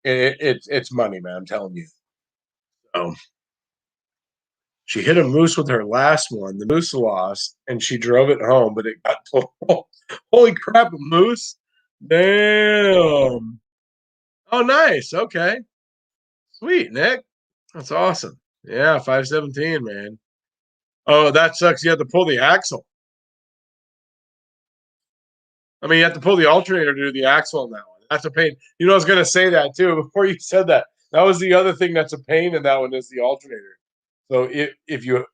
Speaker 1: It's money, man. I'm telling you. So she hit a moose with her last one. The moose lost, and she drove it home, but it got told. Holy crap, a moose! Damn. Oh, nice. Okay. Sweet, Nick. That's awesome. Yeah, 517, man. Oh, that sucks. You have to pull the axle. I mean, you have to pull the alternator to do the axle on that one. That's a pain. I was going to say that too before you said that. That was the other thing that's a pain in that one is the alternator. So if you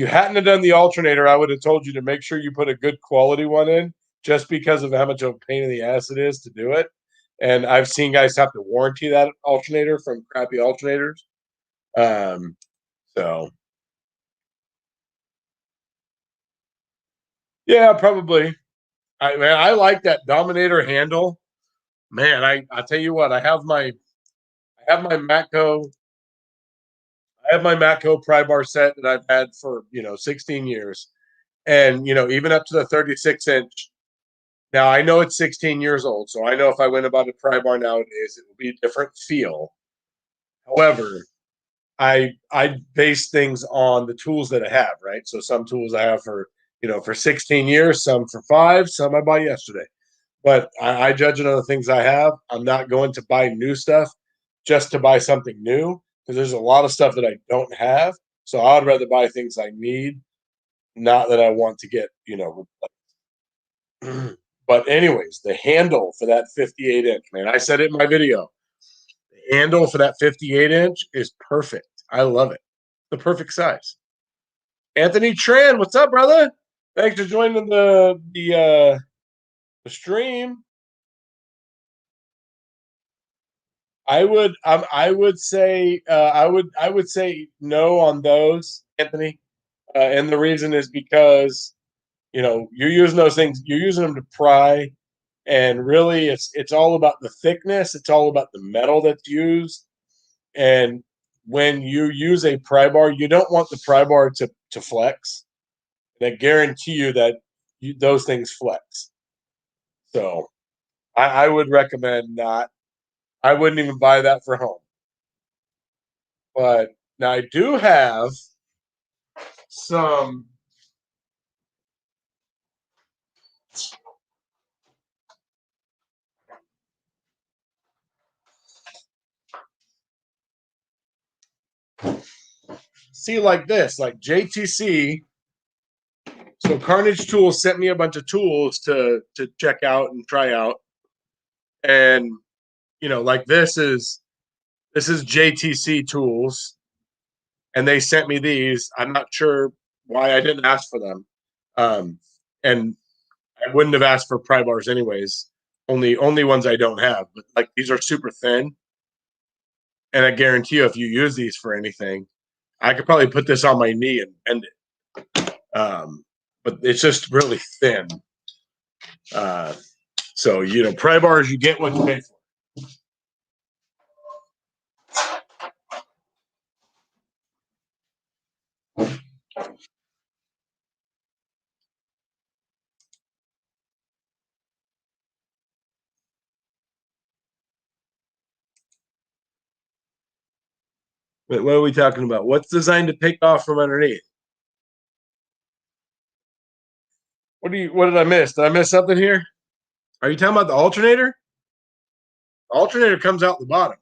Speaker 1: hadn't have done the alternator, I would have told you to make sure you put a good quality one in, just because of how much of a pain in the ass it is to do it. And I've seen guys have to warranty that alternator from crappy alternators. So yeah, probably. I like that Dominator handle. Man, I tell you what, I have my Matco pry bar set that I've had for 16 years, and even up to the 36-inch. Now I know it's 16 years old, so I know if I went about a pry bar nowadays, it would be a different feel. However, I base things on the tools that I have, right? So some tools I have for 16 years, some for 5, some I bought yesterday. But I judge it on the things I have. I'm not going to buy new stuff just to buy something new because there's a lot of stuff that I don't have. So I would rather buy things I need, not that I want to get, but anyways, the handle for that 58-inch, man, I said it in my video. The handle for that 58-inch is perfect. I love it. The perfect size. Anthony Tran, what's up, brother? Thanks for joining the stream. I would say no on those, Anthony, and the reason is because you're using those things. You're using them to pry, and really, it's all about the thickness. It's all about the metal that's used. And when you use a pry bar, you don't want the pry bar to flex. And I guarantee you that those things flex. So I would recommend not. I wouldn't even buy that for home. But now I do have some. See, like this, like JTC. So Carnage Tools sent me a bunch of tools to check out and try out, and like this is JTC tools, and they sent me these. I'm not sure why I didn't ask for them, and I wouldn't have asked for pry bars anyways. Only ones I don't have, but like these are super thin, and I guarantee you, if you use these for anything, I could probably put this on my knee and bend it. But it's just really thin. So pry bars, you get what you pay for. But what are we talking about? What's designed to take off from underneath? What did I miss? Did I miss something here? Are you talking about the alternator? The alternator comes out the bottom.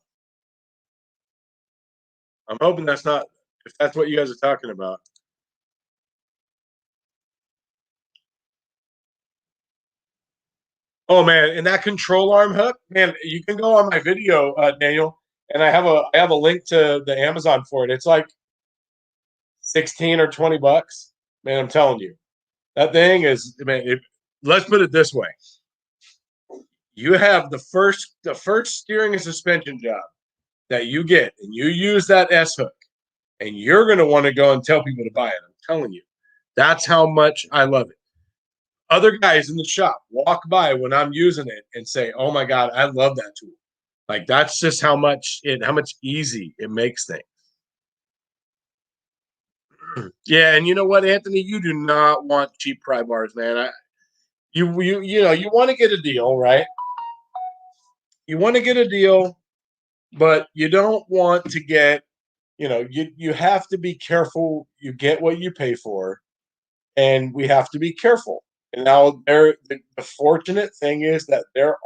Speaker 1: I'm hoping that's not, if that's what you guys are talking about. Oh man, and that control arm hook, man, you can go on my video, Daniel, and I have a link to the Amazon for it. It's like 16 or 20 bucks. Man, I'm telling you. That thing is, man, let's put it this way. You have the first steering and suspension job that you get, and you use that S hook, and you're going to want to go and tell people to buy it. I'm telling you, that's how much I love it. Other guys in the shop walk by when I'm using it and say, "Oh my god, I love that tool." Like that's just how much easy it makes things. Yeah, and you know what, Anthony, you do not want cheap pry bars, man. You want to get a deal, right? You want to get a deal, but you don't want to get, you have to be careful. You get what you pay for, and we have to be careful. And now the fortunate thing is that there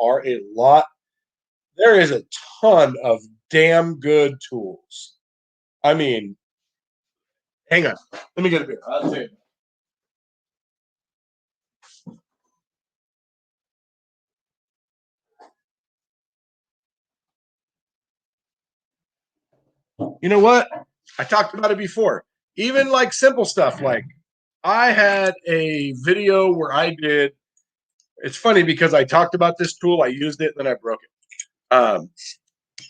Speaker 1: is a ton of damn good tools. I mean, hang on, let me get a beer. I'll tell you. You know what? I talked about it before. Even like simple stuff, like I had a video where I did. It's funny because I talked about this tool, I used it, then I broke it.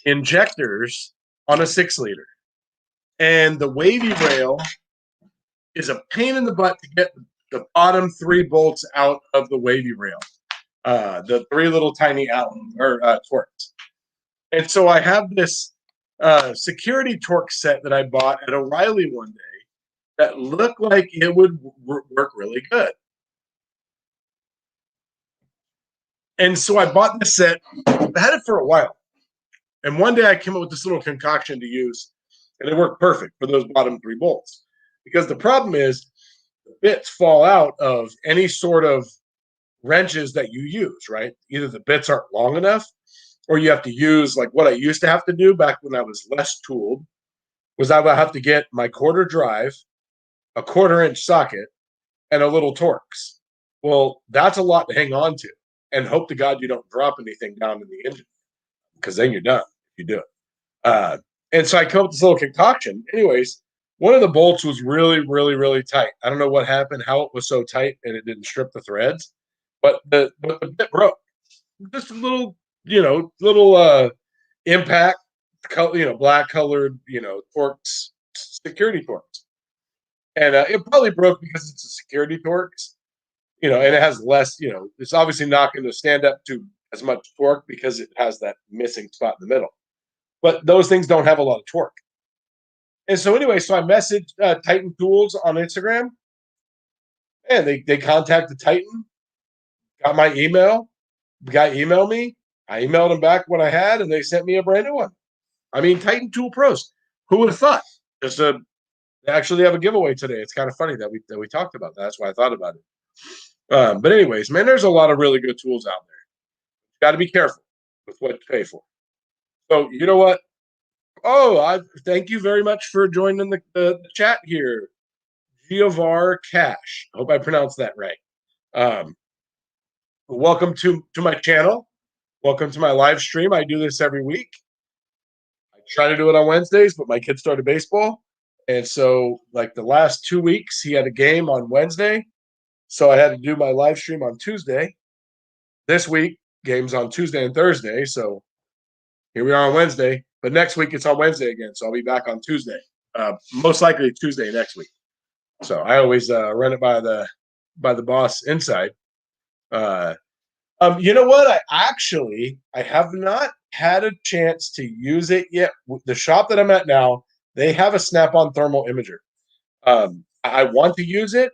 Speaker 1: Injectors on a 6 liter, and the wavy rail is a pain in the butt to get the bottom 3 bolts out of the wavy rail. The 3 little tiny Allen or Torques. And so I have this security torque set that I bought at O'Reilly one day that looked like it would work really good. And so I bought this set. I had it for a while. And one day I came up with this little concoction to use, and it worked perfect for those bottom 3 bolts. Because the problem is the bits fall out of any sort of wrenches that you use, right? Either the bits aren't long enough, or you have to use, like what I used to have to do back when I was less tooled, was I would have to get my quarter drive, a 1/4 inch socket, and a little Torx. Well, that's a lot to hang on to, and hope to God you don't drop anything down in the engine, because then you're done if you do it. And so I come up with this little concoction. Anyways, one of the bolts was really, really, really tight. I don't know what happened, how it was so tight, and it didn't strip the threads, but the bit broke. Just a little impact, black colored, Torx, security Torx, and it probably broke because it's a security Torx. and it has less, it's obviously not going to stand up to as much torque because it has that missing spot in the middle. But those things don't have a lot of torque. And so anyway, so I messaged Titan Tools on Instagram, and they contacted Titan, got my email, the guy emailed me. I emailed him back what I had, and they sent me a brand new one. I mean, Titan Tool Pros. Who would have thought? Just a They actually have a giveaway today. It's kind of funny that we talked about that. That's why I thought about it. But anyways, man, there's a lot of really good tools out there. Got to be careful with what you pay for. So you know what? Oh, I thank you very much for joining the chat here, Giovar Cash. I hope I pronounced that right. Um, welcome to my channel. Welcome to my live stream. I do this every week. I try to do it on Wednesdays, but my kid started baseball. And so, like the last 2 weeks, he had a game on Wednesday. So I had to do my live stream on Tuesday. This week, games on Tuesday and Thursday. So here we are on Wednesday. But next week, it's on Wednesday again. So I'll be back on Tuesday. Most likely Tuesday next week. So I always run it by the boss inside. You know what? I have not had a chance to use it yet. The shop that I'm at now, they have a Snap-on thermal imager. I want to use it.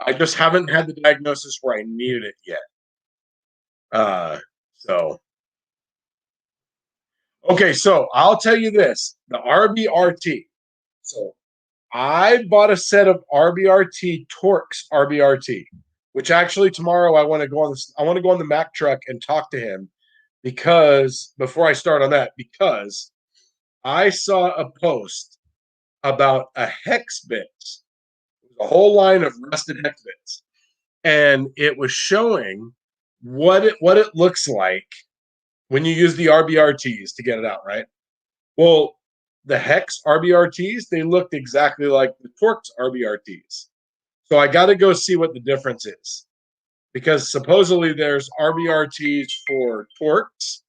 Speaker 1: I just haven't had the diagnosis where I needed it yet. So okay, so I'll tell you this: the RBRT. So I bought a set of RBRT Torx RBRT, which actually tomorrow I want to go on this. I want to go on the Mack truck and talk to him because before I start on that, because I saw a post about a hex bits, a whole line of rusted hex bits, and it was showing what it looks like when you use the RBRTs to get it out, right? Well, the hex RBRTs, they looked exactly like the Torx RBRTs. So I got to go see what the difference is because supposedly there's RBRTs for Torx,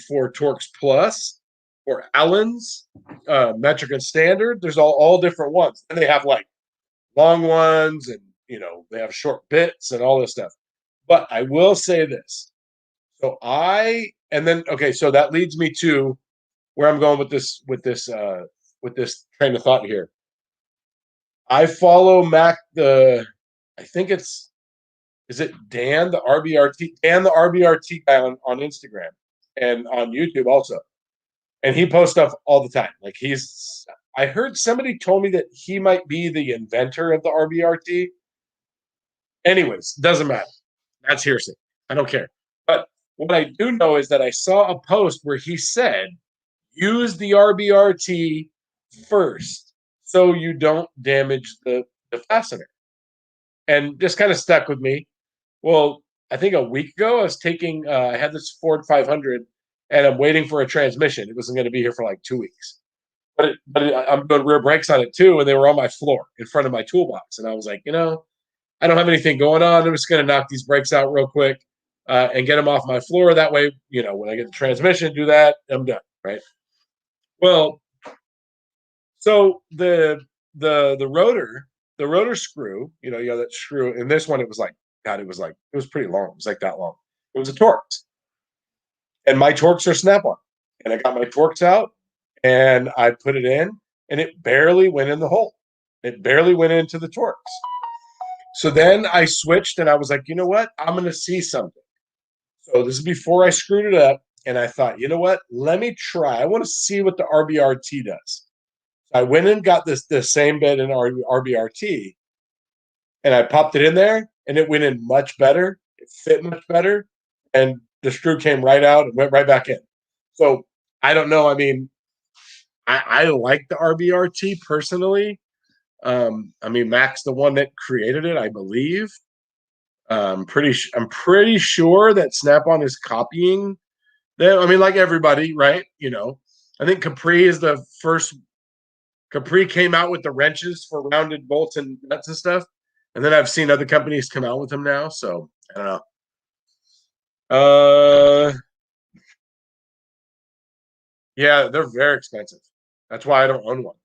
Speaker 1: for Torx Plus, for Allen's, metric and standard. There's all different ones. And they have like long ones and, they have short bits and all this stuff. But I will say this. So so that leads me to where I'm going with this train of thought here. I follow Mac I think is it Dan the RBRT guy on Instagram and on YouTube also. And he posts stuff all the time. Like I heard somebody told me that he might be the inventor of the RBRT. Anyways, doesn't matter. That's hearsay. I don't care. But what I do know is that I saw a post where he said, use the RBRT first so you don't damage the fastener. And just kind of stuck with me. Well, I think a week ago, I had this Ford 500 and I'm waiting for a transmission. It wasn't going to be here for like 2 weeks. I'm doing rear brakes on it too, and they were on my floor in front of my toolbox. And I was like, I don't have anything going on. I'm just going to knock these brakes out real quick and get them off my floor. That way, when I get the transmission, do that, I'm done, right? Well, so the rotor screw, that screw. In this one, it was like, God, it was pretty long. It was like that long. It was a Torx, and my Torx are Snap-on, and I got my Torx out, and I put it in, and it barely went in the hole. It barely went into the Torx. So then I switched, and I was like, you know what? I'm going to see something. So this is before I screwed it up, and I thought, you know what? Let me try. I want to see what the RBRT does. So I went and got the same bit in RBRT, and I popped it in there, and it went in much better. It fit much better, and the screw came right out and went right back in. So I don't know. I mean, I like the RBRT personally. I mean, Mac's the one that created it, I believe. I'm pretty sure that Snap-on is copying them. I mean, like everybody, right? I think Capri is the first. Capri came out with the wrenches for rounded bolts and nuts and stuff, and then I've seen other companies come out with them now. So I don't know. Yeah, they're very expensive. That's why I don't own one.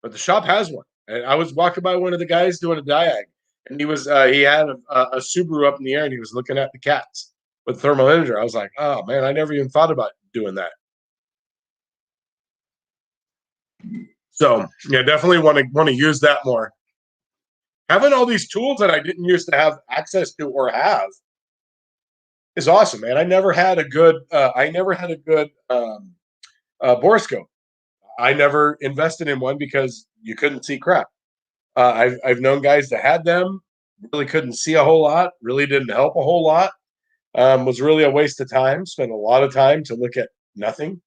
Speaker 1: But the shop has one. And I was walking by one of the guys doing a diag, and he had a Subaru up in the air, and he was looking at the cats with thermal imager. I was like, oh man, I never even thought about doing that. So yeah, definitely want to use that more. Having all these tools that I didn't used to have access to or have is awesome, man. I never had a good borescope. I never invested in one because you couldn't see crap. I've known guys that had them, really couldn't see a whole lot, really didn't help a whole lot. Was really a waste of time. Spent a lot of time to look at nothing.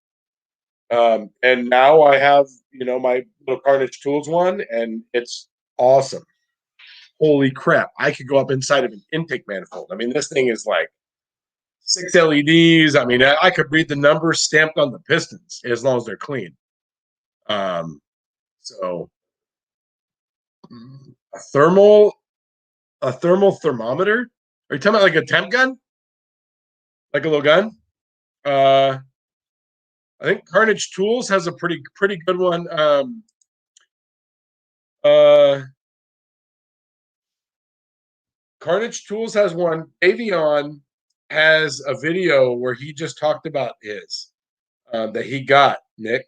Speaker 1: And now I have, my little Carnage Tools one, and it's awesome. Holy crap! I could go up inside of an intake manifold. I mean, this thing is like 6 LEDs. I mean, I could read the numbers stamped on the pistons as long as they're clean. Um, so a thermal thermometer. Are you talking about like a temp gun, like a little gun? Uh, I think Carnage Tools has a pretty good one. Uh, Carnage Tools has one. Avion has a video where he just talked about his that he got, Nick.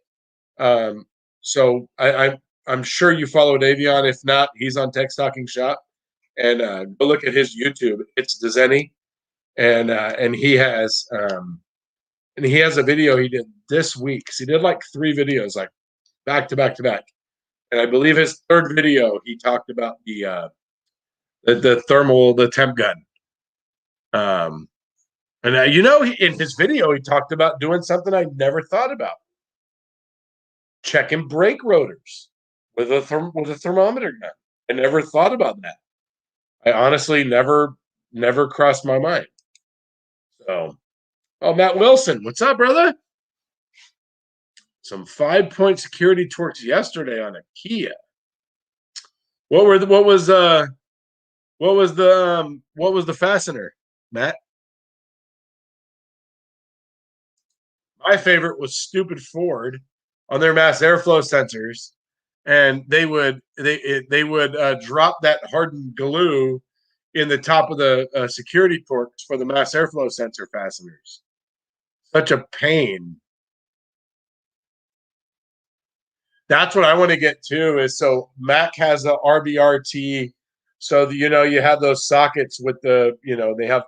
Speaker 1: Um, so I'm sure you followed Avion. If not, he's on Tech Stocking Shop, and go look at his YouTube. It's Dezeni, and he has a video he did this week. So he did like 3 videos, like back to back to back. And I believe his third video, he talked about the temp gun. And in his video, he talked about doing something I never thought about: checking brake rotors with a thermometer gun. I never thought about that. I honestly never crossed my mind. So, oh, Matt Wilson, what's up, brother? Some 5-point security torques yesterday on a Kia. What was the fastener, Matt? My favorite was stupid Ford on their mass airflow sensors, and they would drop that hardened glue in the top of the security torques for the mass airflow sensor fasteners. Such a pain. That's what I want to get to. Is so Mac has a RBRT, so you have those sockets with they have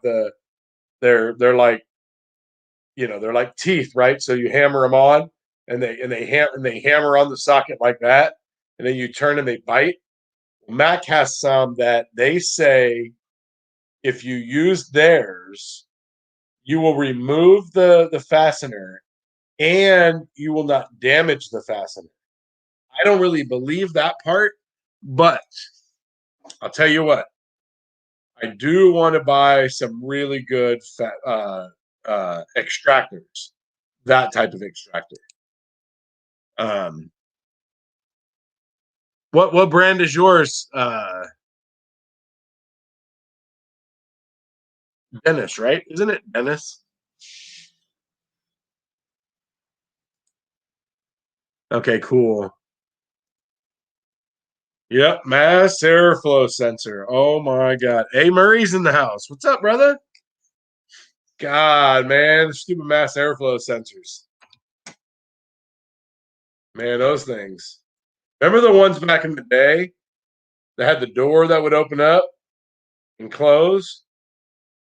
Speaker 1: they're like they're like teeth, right? So you hammer them on, and they hammer on the socket like that, and then you turn and they bite. Mac has some that they say if you use theirs, you will remove the fastener and you will not damage the fastener. I don't really believe that part, but I'll tell you what, I do want to buy some really good extractors, that type of extractor. Um, what brand is yours? Dennis, right? Isn't it Dennis? Okay, cool. Yep, mass airflow sensor. Oh my god. Hey, Murray's in the house. What's up, brother? God, man, stupid mass airflow sensors. Man, those things. Remember the ones back in the day that had the door that would open up and close?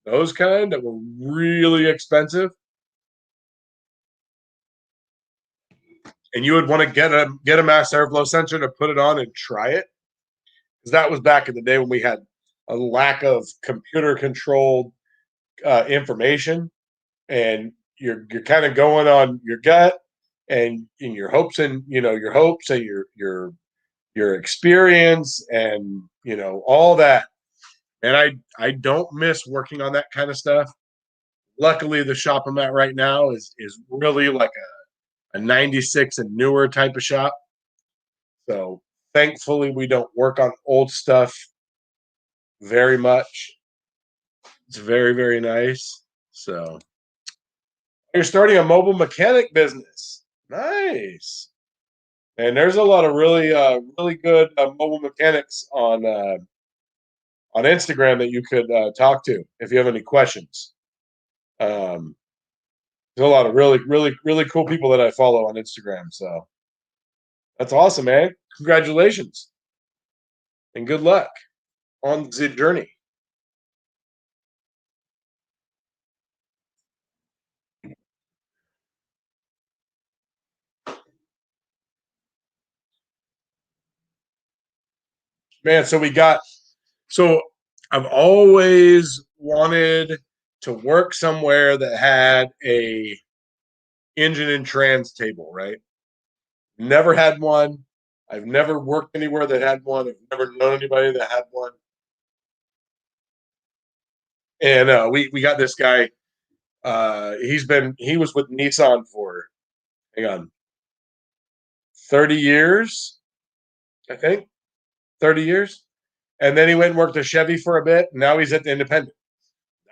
Speaker 1: Those kind that were really expensive. And you would want to get a mass airflow sensor to put it on and try it. Because that was back in the day when we had a lack of computer controlled information, and you're kind of going on your gut and in your hopes and your experience and all that. And I don't miss working on that kind of stuff. Luckily, the shop I'm at right now is really like a 96 and newer type of shop. So thankfully, we don't work on old stuff very much. It's very, very nice. So you're starting a mobile mechanic business. Nice. And there's a lot of really good mobile mechanics on Instagram that you could talk to if you have any questions. Um, there's a lot of really, really, really cool people that I follow on Instagram. So that's awesome, man. Congratulations and good luck on the journey. Man, so I've always wanted to work somewhere that had a engine and trans table, right? Never had one. I've never worked anywhere that had one. I've never known anybody that had one. And we got this guy. He was with Nissan for hang on 30 years, I think 30 years, and then he went and worked at Chevy for a bit. And now he's at the Independent.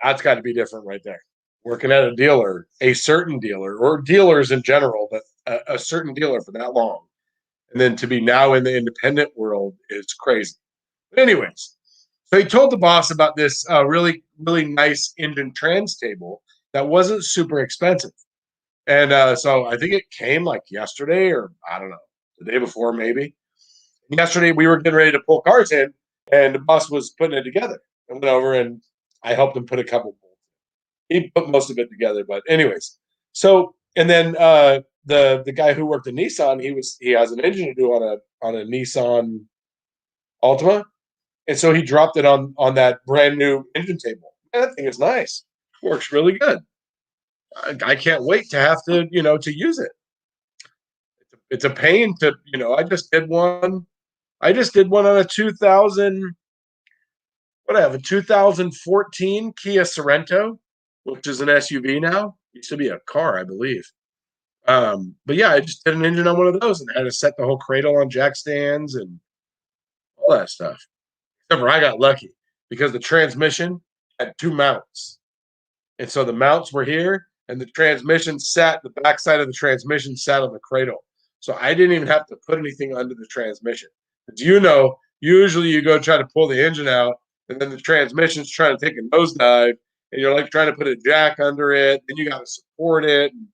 Speaker 1: That's got to be different right there. Working at a dealer, a certain dealer, or dealers in general, but a certain dealer for that long, and then to be now in the independent world is crazy. But anyways, so he told the boss about this really, really nice engine trans table that wasn't super expensive. And so I think it came like yesterday or I don't know, the day before maybe. Yesterday we were getting ready to pull cars in and the boss was putting it together. I went over and I helped him put a couple. He put most of it together, but anyways. So and then the guy who worked at Nissan, he has an engine to do on a Nissan Altima, and so he dropped it on that brand new engine table. Man, that thing is nice. Works really good. I can't wait to have to use it. It's a pain to I just did one. I just did one on a 2000. What I have a 2014 Kia Sorento, which is an SUV now. Used to be a car, I believe. But yeah, I just did an engine on one of those and had to set the whole cradle on jack stands and all that stuff. Except for I got lucky because the transmission had two mounts. And so the mounts were here and the backside of the transmission sat on the cradle. So I didn't even have to put anything under the transmission. As you know, usually you go try to pull the engine out and then the transmission's trying to take a nosedive and you're like trying to put a jack under it and you got to support it and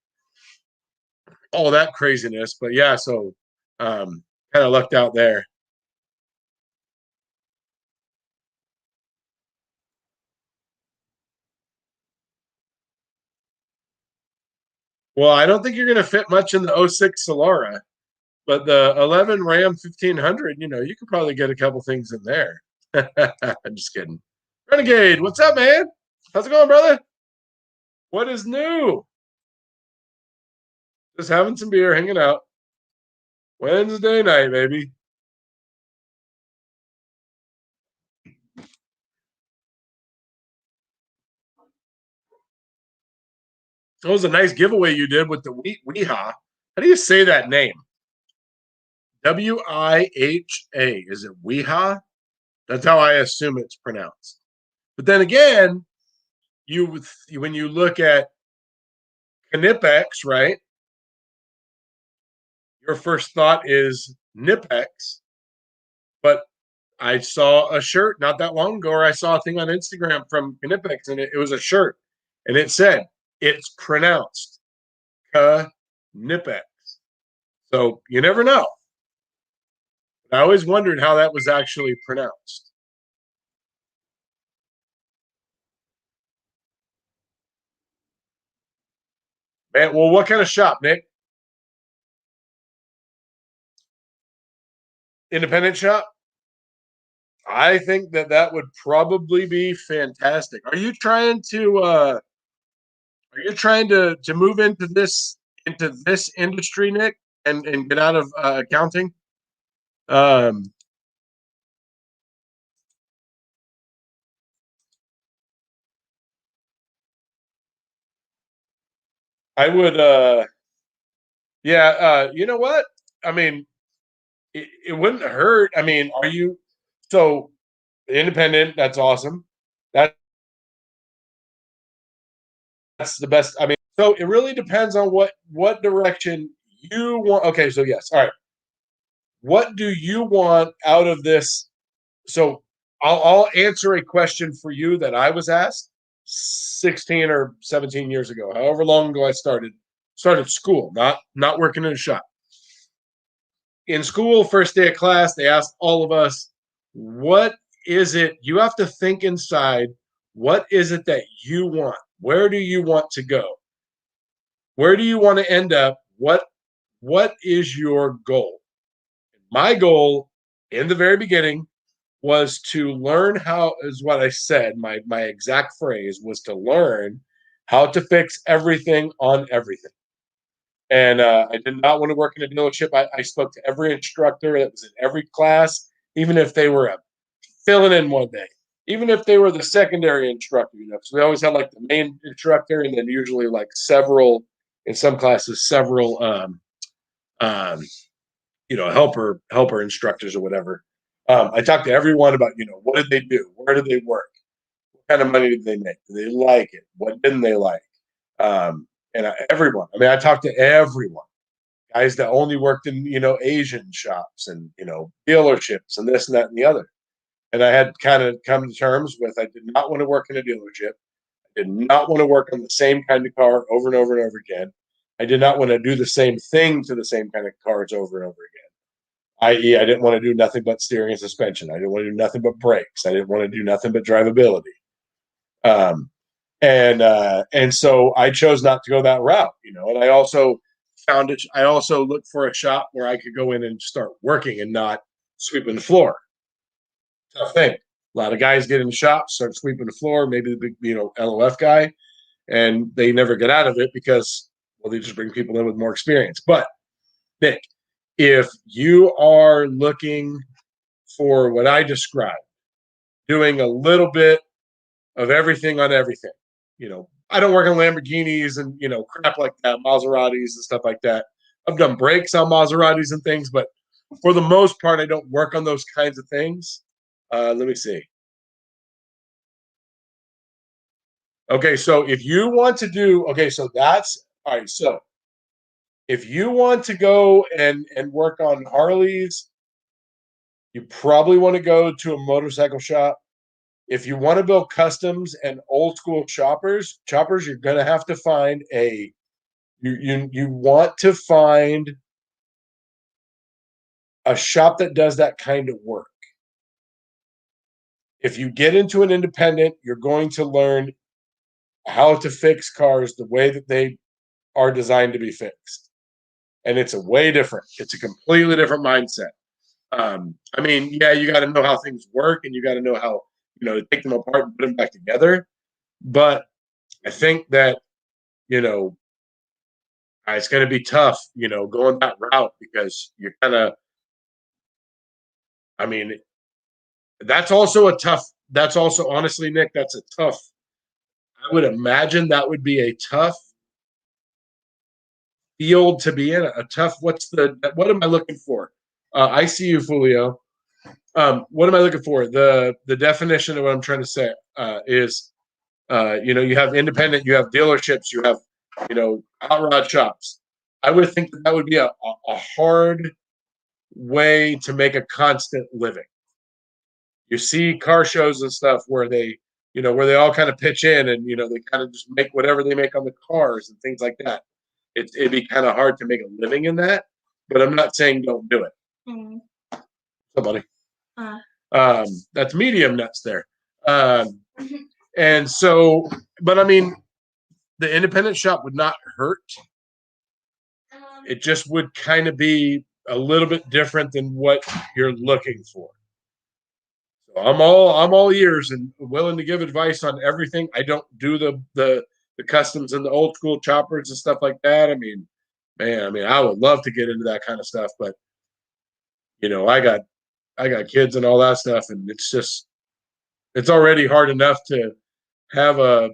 Speaker 1: all that craziness. But yeah, so kind of lucked out there. Well, I don't think you're going to fit much in the '06 Solara, but the 11 Ram 1500, you could probably get a couple things in there. I'm just kidding. Renegade, what's up, man? How's it going, brother? What is new? Just having some beer, hanging out. Wednesday night, baby. That was a nice giveaway you did with the Weeha. How do you say that name? Wiha. Is it Weeha? That's how I assume it's pronounced. But then again, when you look at Knipex, right? Your first thought is Nipex, but I saw a shirt not that long ago, or I saw a thing on Instagram from Knipex, and it was a shirt, and it said it's pronounced Knipex. So you never know. I always wondered how that was actually pronounced. Man, well, what kind of shop, Nick? Independent shop? I think that would probably be fantastic. Are you trying to move into this industry, Nick, and get out of accounting? Um, I would. Yeah. You know what? I mean, it wouldn't hurt. I mean, are you so independent? That's awesome. That that's the best. I mean, so it really depends on what direction you want. Okay, so yes, all right. What do you want out of this? So I'll answer a question for you that I was asked 16 or 17 years ago, however long ago I started school, not working in a shop. In school, first day of class, they asked all of us, what is it? You have to think inside, what is it that you want? Where do you want to go? Where do you want to end up? What is your goal? My goal in the very beginning was to learn how, is what I said. My exact phrase was to learn how to fix everything on everything. And I did not want to work in a dealership. I spoke to every instructor that was in every class, even if they were filling in one day, even if they were the secondary instructor. Because we always had like the main instructor, and then usually like several in some classes, several um, helper instructors or whatever. I talked to everyone about what did they do, where did they work, what kind of money did they make, did they like it, what didn't they like, everyone. I mean, I talked to everyone, guys that only worked in Asian shops and dealerships and this and that and the other. And I had kind of come to terms with I did not want to work in a dealership. I did not want to work on the same kind of car over and over and over again. I did not want to do the same thing to the same kind of cars over and over again. I.e., I didn't want to do nothing but steering and suspension. I didn't want to do nothing but brakes. I didn't want to do nothing but drivability. And so I chose not to go that route, And I also found it. I also looked for a shop where I could go in and start working and not sweeping the floor. Tough thing. A lot of guys get in the shop, start sweeping the floor. Maybe the big, LOF guy, and they never get out of it because they just bring people in with more experience. But Nick, if you are looking for what I described, doing a little bit of everything on everything, I don't work on Lamborghinis and, crap like that, Maseratis and stuff like that. I've done brakes on Maseratis and things, but for the most part, I don't work on those kinds of things. Let me see. Okay, so if you want to do, so that's all right. So if you want to go and work on Harleys, you probably want to go to a motorcycle shop. If you want to build customs and old school choppers, you're going to have to find you want to find a shop that does that kind of work. If you get into an independent, you're going to learn how to fix cars the way that they are designed to be fixed. And it's a way different. It's a completely different mindset. I mean, yeah, you got to know how things work and you got to know how, to take them apart and put them back together. But I think that, it's going to be tough, going that route because you're kind of, I mean, that's also honestly, Nick, that's a tough, I would imagine that would be a tough field to be in, a tough, what am I looking for? I see you, Fulio. What am I looking for? The definition of what I'm trying to say is, you have independent, you have dealerships, you have, hot rod shops. I would think that would be a hard way to make a constant living. You see car shows and stuff where they, where they all kind of pitch in and, they kind of just make whatever they make on the cars and things like that. It'd be kind of hard to make a living in that, but I'm not saying don't do it. Mm-hmm. Somebody. That's medium nuts there. And so, but I mean, the independent shop would not hurt. It just would kind of be a little bit different than what you're looking for. So I'm all ears and willing to give advice on everything. I don't do the customs and the old school choppers and stuff like that. I mean, man, I would love to get into that kind of stuff, but I got kids and all that stuff, and it's already hard enough to have a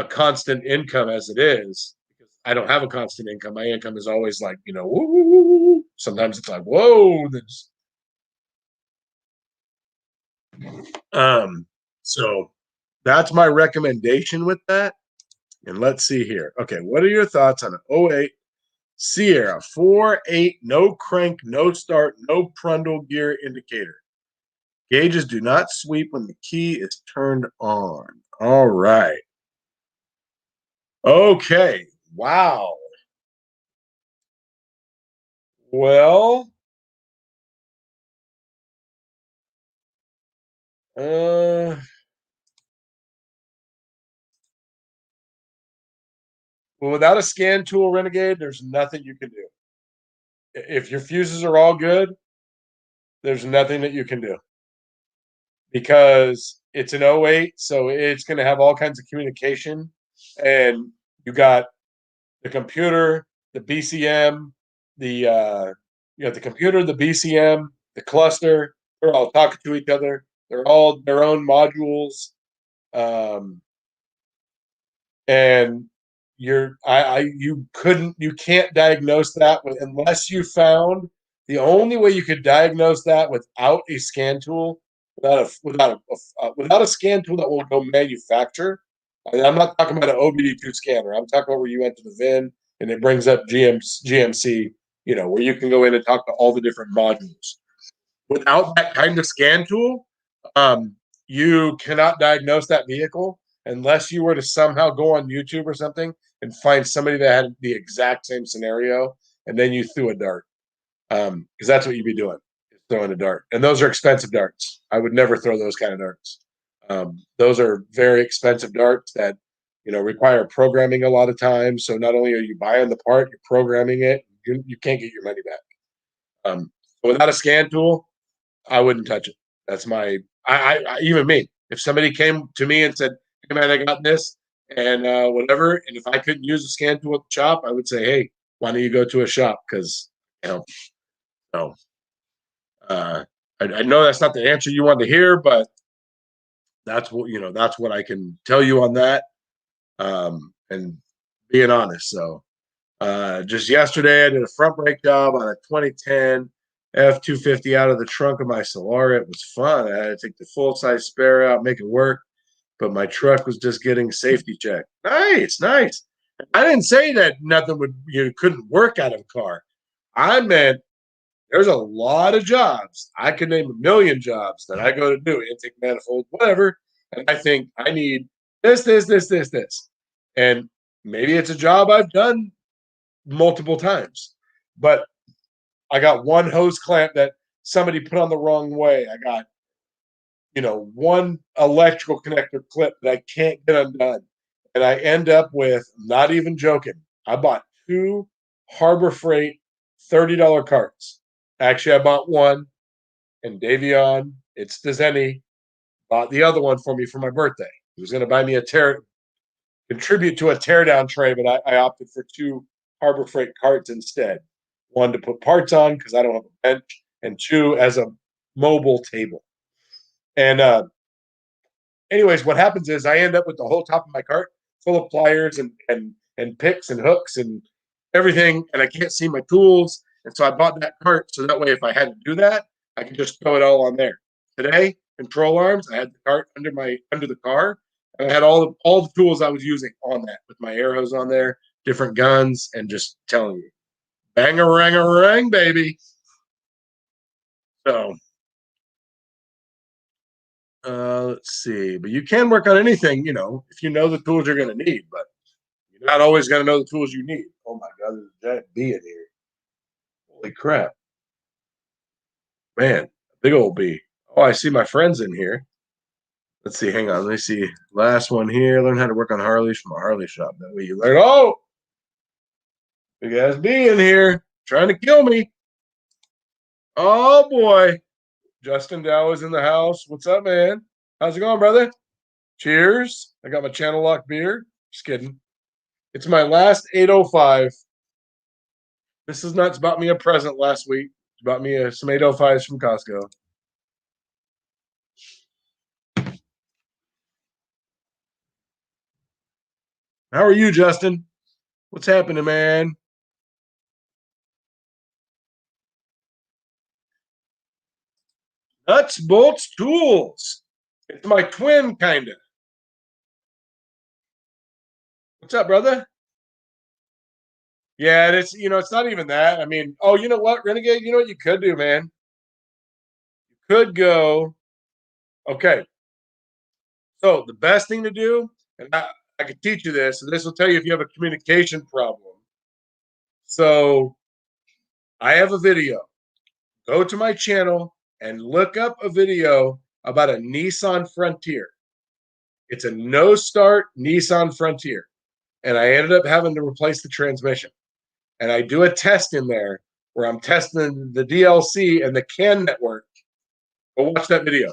Speaker 1: constant income as it is. Because I don't have a constant income. My income is always like, woo, woo, woo, woo. Sometimes it's like, whoa. So that's my recommendation with that. And let's see here. Okay, what are your thoughts on an 08 Sierra 4.8, no crank, no start, no Prundle gear indicator? Gauges do not sweep when the key is turned on. All right. Okay. Wow. Well, uh, well, without a scan tool, Renegade, there's nothing you can do. If your fuses are all good, there's nothing that you can do because it's an '08, so it's going to have all kinds of communication. And you got the computer, the BCM, the you got the computer, the BCM, the cluster. They're all talking to each other. They're all their own modules, um, and you can't diagnose that with unless you found the only way you could diagnose that without a scan tool, without a scan tool that will go manufacture. I'm not talking about an OBD2 scanner. I'm talking about where you enter the VIN and it brings up GMC, where you can go in and talk to all the different modules. Without that kind of scan tool, you cannot diagnose that vehicle unless you were to somehow go on YouTube or something and find somebody that had the exact same scenario, and then you threw a dart. Because that's what you'd be doing, throwing a dart. And those are expensive darts. I would never throw those kind of darts. Those are very expensive darts that require programming a lot of times. So not only are you buying the part, you're programming it. You can't get your money back. Without a scan tool, I wouldn't touch it. That's my even me. If somebody came to me and said, "Hey man, I got this," and whatever, and if I couldn't use a scan tool at the shop, I would say, "Hey, why don't you go to a shop?" Because no, I know that's not the answer you want to hear, but that's what I can tell you on that. And being honest, so just yesterday I did a front brake job on a 2010 F250 out of the trunk of my Solara. It was fun. I had to take the full size spare out, make it work, but my truck was just getting safety checked. Nice, nice. I didn't say that nothing couldn't work out of a car. I meant there's a lot of jobs. I could name a million jobs that I go to do, intake manifold, whatever. And I think I need this. And maybe it's a job I've done multiple times, but I got one hose clamp that somebody put on the wrong way. I got, one electrical connector clip that I can't get undone. And I end up with, not even joking, I bought two Harbor Freight $30 carts. Actually, I bought one, and Davion, it's Dezeni, bought the other one for me for my birthday. He was going to buy me contribute to a teardown tray, but I opted for two Harbor Freight carts instead. One to put parts on because I don't have a bench, and two as a mobile table. And anyways, what happens is I end up with the whole top of my cart full of pliers and picks and hooks and everything, and I can't see my tools. And so I bought that cart so that way, if I had to do that, I could just throw it all on there. Today, control arms, I had the cart under the car, and I had all the tools I was using on that with my air hose on there, different guns, and just telling you, bang a rang, baby. So let's see. But you can work on anything, if you know the tools you're going to need. But you're not always going to know the tools you need. Oh my God, there's a giant bee in here. Holy crap, man, big old bee. Oh, I see my friends in here. Let's see. Hang on. Let me see. Last one here. Learn how to work on Harleys from a Harley shop. That way you learn. Oh, big ass bee in here trying to kill me. Oh boy, Justin Dow is in the house. What's up, man? How's it going, brother? Cheers. I got my Channel Lock beer. Just kidding. It's my last 805. This is nuts. Bought me a present last week. Bought me some 805s from Costco. How are you, Justin? What's happening, man? Nuts, bolts, tools. It's my twin, kind of. What's up, brother? Yeah, it's not even that. I mean, oh, you know what, Renegade? You know what you could do, man? You could go. Okay. So the best thing to do, and I could teach you this, and this will tell you if you have a communication problem. So I have a video. Go to my channel and look up a video about a Nissan Frontier. It's a no start Nissan Frontier. And I ended up having to replace the transmission. And I do a test in there where I'm testing the DLC and the CAN network. Go watch that video.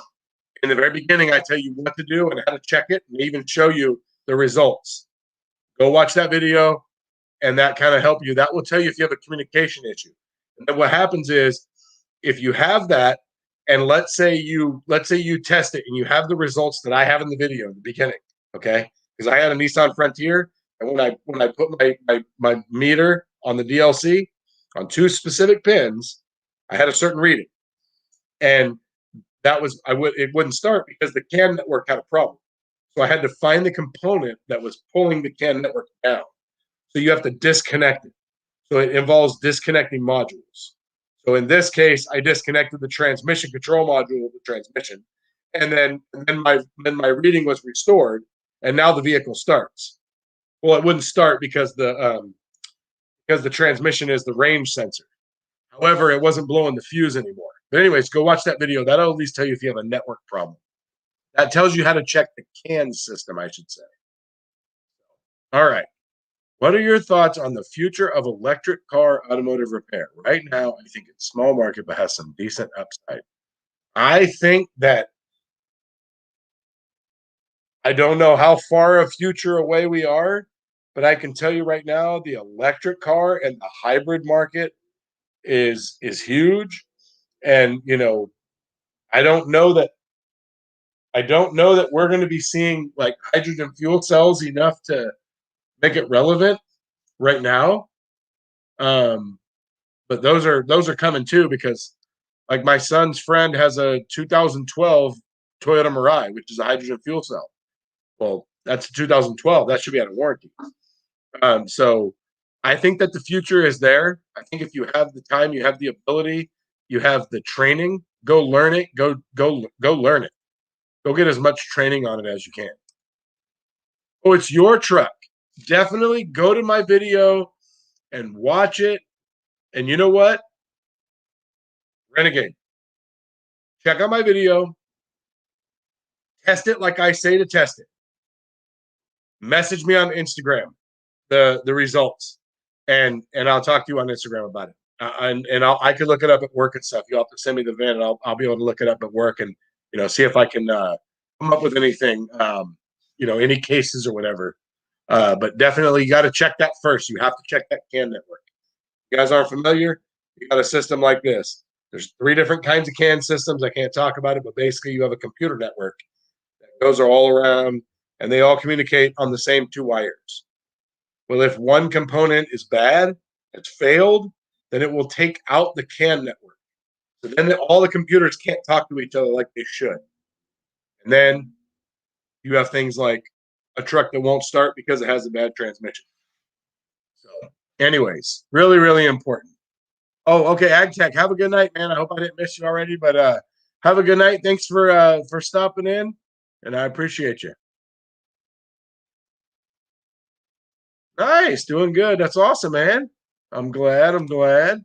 Speaker 1: In the very beginning, I tell you what to do and how to check it, and even show you the results. Go watch that video, and that kind of help you. That will tell you if you have a communication issue. And then what happens is, if you have that, and let's say you test it and you have the results that I have in the video in the beginning, okay? Because I had a Nissan Frontier, and when I put my meter on the DLC on two specific pins, I had a certain reading, and it wouldn't start because the CAN network had a problem. So I had to find the component that was pulling the CAN network down. So you have to disconnect it. So it involves disconnecting modules. So in this case, I disconnected the transmission control module of the transmission, and then my reading was restored, and now the vehicle starts. Well, it wouldn't start because the transmission is the range sensor. However, it wasn't blowing the fuse anymore. But anyways, go watch that video. That'll at least tell you if you have a network problem. That tells you how to check the CAN system, I should say. All right. What are your thoughts on the future of electric car automotive repair? Right now, I think it's small market, but has some decent upside. I think that I don't know how far a future away we are, but I can tell you right now, the electric car and the hybrid market is huge. And I don't know that we're going to be seeing like hydrogen fuel cells enough to make it relevant right now. Um, but those are coming too, because like my son's friend has a 2012 Toyota Mirai, which is a hydrogen fuel cell. Well, that's a 2012. That should be out of warranty. So I think that the future is there. I think if you have the time, you have the ability, you have the training, go learn it. Go learn it. Go get as much training on it as you can. Oh, it's your truck. Definitely go to my video and watch it. And you know what? Renegade. Check out my video. Test it like I say to test it. Message me on Instagram the results, and I'll talk to you on Instagram about it. I can look it up at work and stuff. You'll have to send me the VIN, and I'll be able to look it up at work and see if I can come up with anything, any cases or whatever. But definitely, you got to check that first. You have to check that CAN network. If you guys aren't familiar, you got a system like this. There's three different kinds of CAN systems. I can't talk about it, but basically, you have a computer network that goes all around, and they all communicate on the same two wires. Well, if one component is bad, it's failed, then it will take out the CAN network. So then all the computers can't talk to each other like they should. And then you have things like a truck that won't start because it has a bad transmission. So, anyways, really, really important. Oh, okay, AgTech. Have a good night, man. I hope I didn't miss you already, but have a good night. Thanks for stopping in, and I appreciate you. Nice, doing good. That's awesome, man. I'm glad. I'm glad.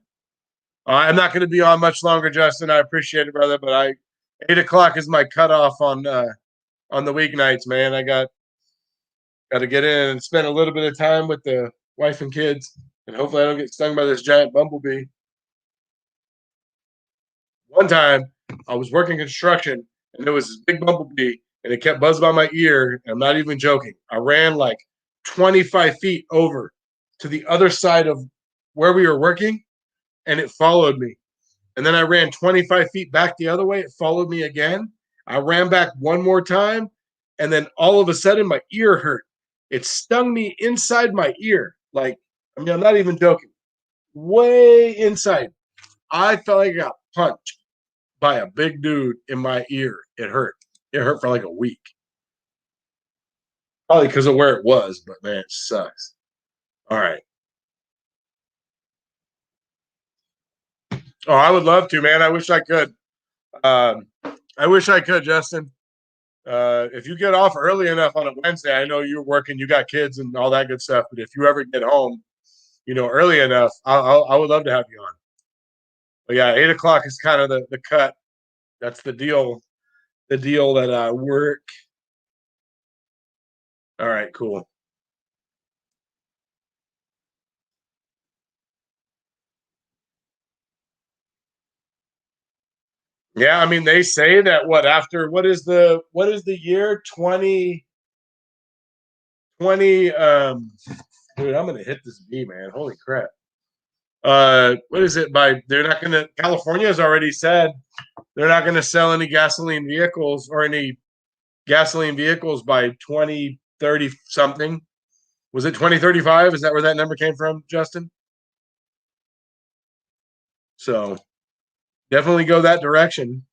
Speaker 1: I'm not going to be on much longer, Justin. I appreciate it, brother. But 8 o'clock is my cutoff on the weeknights, man. I got to get in and spend a little bit of time with the wife and kids, and hopefully I don't get stung by this giant bumblebee. One time, I was working construction, and there was this big bumblebee, and it kept buzzing by my ear. And I'm not even joking. I ran like 25 feet over to the other side of where we were working, and it followed me. And then I ran 25 feet back the other way. It followed me again. I ran back one more time. And then all of a sudden, my ear hurt. It stung me inside my ear. Like, I mean, I'm not even joking. Way inside. I felt like I got punched by a big dude in my ear. It hurt. It hurt for like a week. Probably because of where it was, but man, it sucks. All right. Oh, I would love to, man. I wish I could. I wish I could, Justin. If you get off early enough on a Wednesday, I know you're working, you got kids and all that good stuff. But if you ever get home, early enough, I would love to have you on. But yeah, 8 o'clock is kind of the cut. That's the deal. The deal that I work. All right, cool. Yeah, I mean they say that what is the year 2020 dude, I'm gonna hit this B, man. Holy crap. What is it by they're not gonna California has already said they're not gonna sell any gasoline vehicles or any gasoline vehicles by 2030 something. Was it 2035? Is that where that number came from, Justin? So definitely go that direction.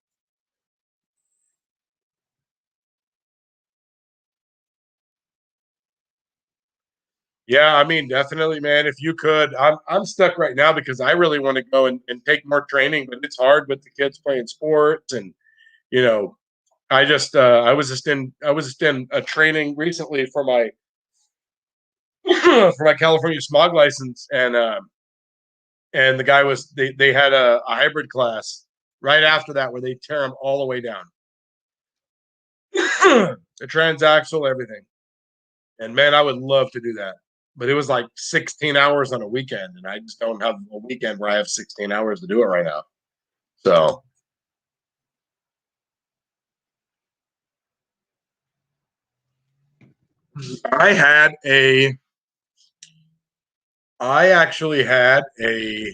Speaker 1: Yeah, I mean, definitely, man. If you could, I'm stuck right now because I really want to go and take more training, but it's hard with the kids playing sports, and you know, I was just in a training recently for my for my California smog license, and the guy was they had a hybrid class right after that where they tear them all the way down, the transaxle, everything. And man, I would love to do that. But it was like 16 hours on a weekend, and I just don't have a weekend where I have 16 hours to do it right now. So I had a, I actually had a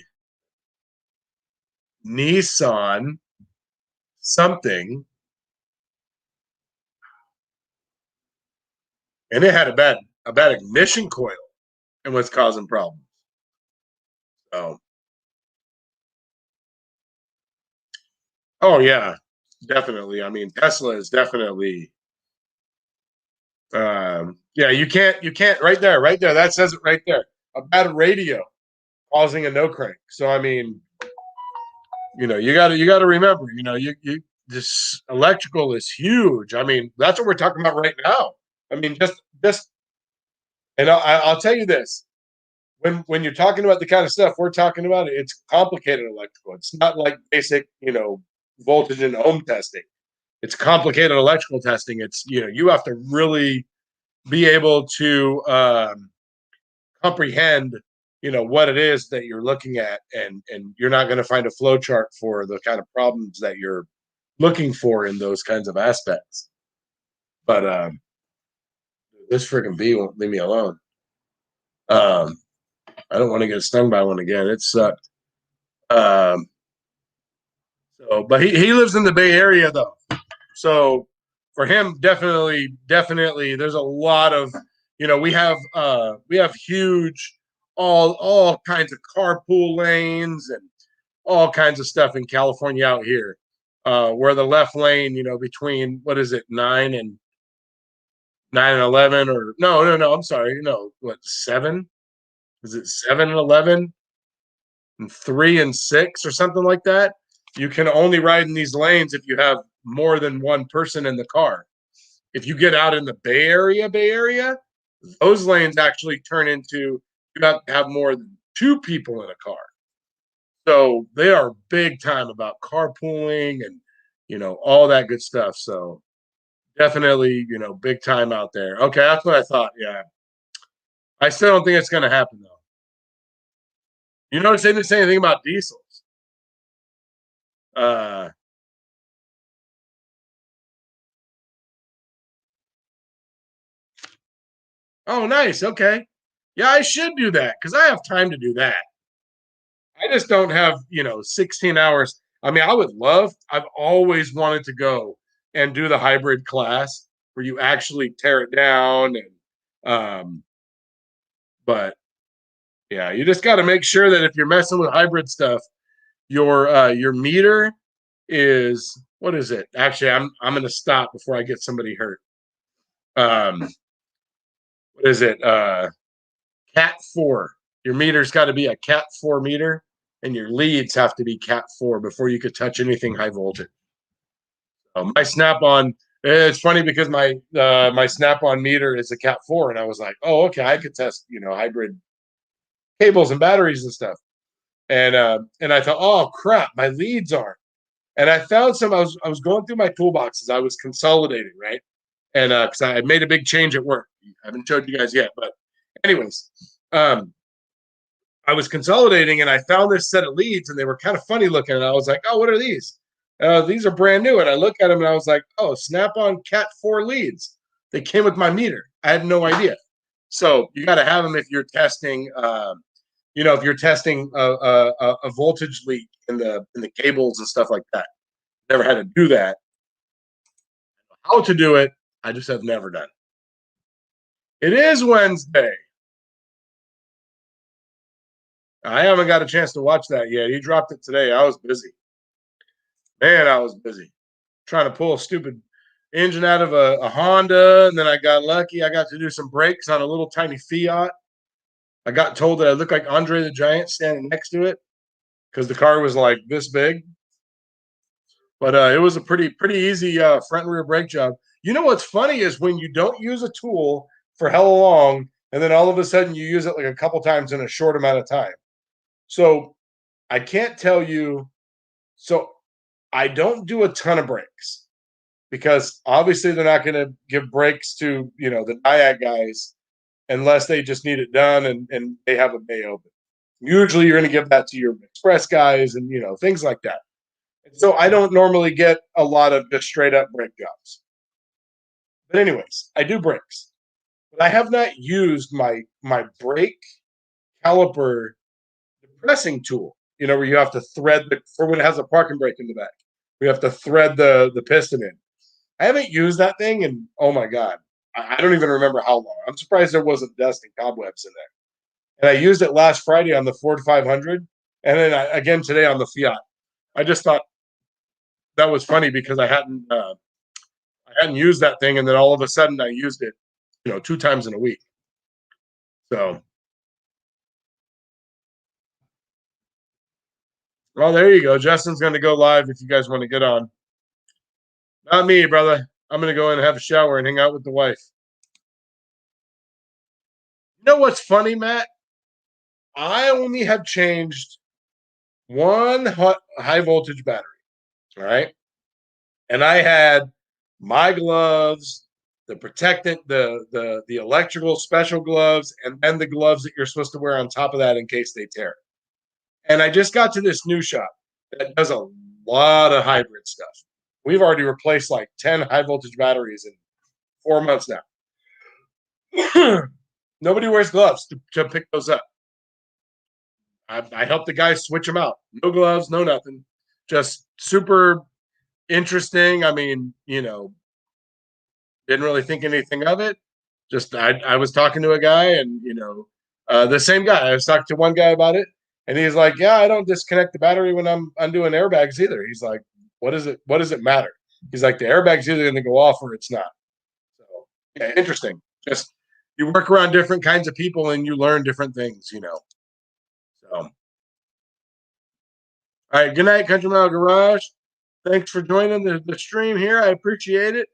Speaker 1: Nissan something, and it had a bad ignition coil and was causing problems. So, oh yeah, definitely. I mean, Tesla is definitely, yeah. You can't right there. That says it right there. A bad radio causing a no crank. So I mean, you got to remember, you this electrical is huge. I mean, that's what we're talking about right now. I mean, just and I'll tell you this: when you're talking about the kind of stuff we're talking about, it's complicated electrical. It's not like basic, voltage and ohm testing. It's complicated electrical testing. It's you have to really be able to comprehend what it is that you're looking at, and you're not going to find a flow chart for the kind of problems that you're looking for in those kinds of aspects. But this freaking bee won't leave me alone. um I don't want to get stung by one again. It sucked. um but he lives in the Bay Area though, so for him, definitely there's a lot of, we have huge, all kinds of carpool lanes and all kinds of stuff in California out here, where the left lane, between what is it, 9 and 11, or no, I'm sorry, what, 7? Is it 7 and 11 and 3 and 6 or something like that? You can only ride in these lanes if you have more than one person in the car. If you get out in the Bay Area, those lanes actually turn into, you have to have more than two people in a car. So they are big time about carpooling and all that good stuff. So definitely, big time out there. Okay, that's what I thought. Yeah, I still don't think it's going to happen though. You notice they didn't say anything about diesels. Uh, oh, nice. Okay, yeah, I should do that because I have time to do that. I just don't have 16 hours. I mean, I would love. I've always wanted to go and do the hybrid class where you actually tear it down, and but yeah, you just got to make sure that if you're messing with hybrid stuff, your meter is, what is it? Actually, I'm going to stop before I get somebody hurt. Um, what is it? Cat 4. Your meter's got to be a Cat 4 meter, and your leads have to be Cat 4 before you could touch anything high voltage. My Snap on It's funny because my Snap-on meter is a Cat 4, and I was like, oh, okay, I could test, hybrid cables and batteries and stuff. And I thought, oh crap, my leads aren't. And I found some. I was going through my toolboxes. I was consolidating, right? And because I made a big change at work. I haven't showed you guys yet, but anyways, um, I was consolidating and I found this set of leads and they were kind of funny looking. And I was like, oh, what are these? These are brand new. And I look at them and I was like, oh, Snap-on Cat 4 leads. They came with my meter. I had no idea. So you got to have them if you're testing. If you're testing a voltage leak in the cables and stuff like that. Never had to do that. How to do it, I just have never done. It is Wednesday. I haven't got a chance to watch that yet. He dropped it today. I was busy. Man, I was busy trying to pull a stupid engine out of a Honda. And then I got lucky. I got to do some brakes on a little tiny Fiat. I got told that I looked like Andre the Giant standing next to it because the car was like this big. But it was a pretty easy front and rear brake job. You know what's funny is when you don't use a tool for hella long, and then all of a sudden you use it like a couple times in a short amount of time. So I can't tell you. So I don't do a ton of brakes because obviously they're not going to give brakes to the Diag guys unless they just need it done and they have a bay open. Usually you're going to give that to your express guys and things like that. So I don't normally get a lot of just straight up brake jobs. But anyways, I do brakes. But I have not used my brake caliper depressing tool, where you have to thread for when it has a parking brake in the back. We have to thread the piston in. I haven't used that thing and oh my God. I don't even remember how long. I'm surprised there wasn't dust and cobwebs in there. And I used it last Friday on the Ford 500 and then again today on the Fiat. I just thought that was funny because I hadn't used that thing, and then all of a sudden I used it, 2 times in a week. So, well, there you go. Justin's going to go live if you guys want to get on. Not me, brother. I'm going to go in and have a shower and hang out with the wife. You know what's funny, Matt? I only have changed one high voltage battery. All right. And I had my gloves, the protectant, the electrical special gloves, and then the gloves that you're supposed to wear on top of that in case they tear. And I just got to this new shop that does a lot of hybrid stuff. We've already replaced like 10 high voltage batteries in 4 months now. Nobody wears gloves to pick those up. I helped the guys switch them out. No gloves, no nothing. Just super interesting. I mean, didn't really think anything of it. Just I was talking to a guy and the same guy. I was talking to one guy about it and he's like, yeah, I don't disconnect the battery when I'm undoing airbags either. He's like, what does it matter? He's like, the airbag's either going to go off or it's not. So yeah, interesting. Just you work around different kinds of people and you learn different things. So all right, good night, Country Mile Garage. Thanks for joining the stream here. I appreciate it.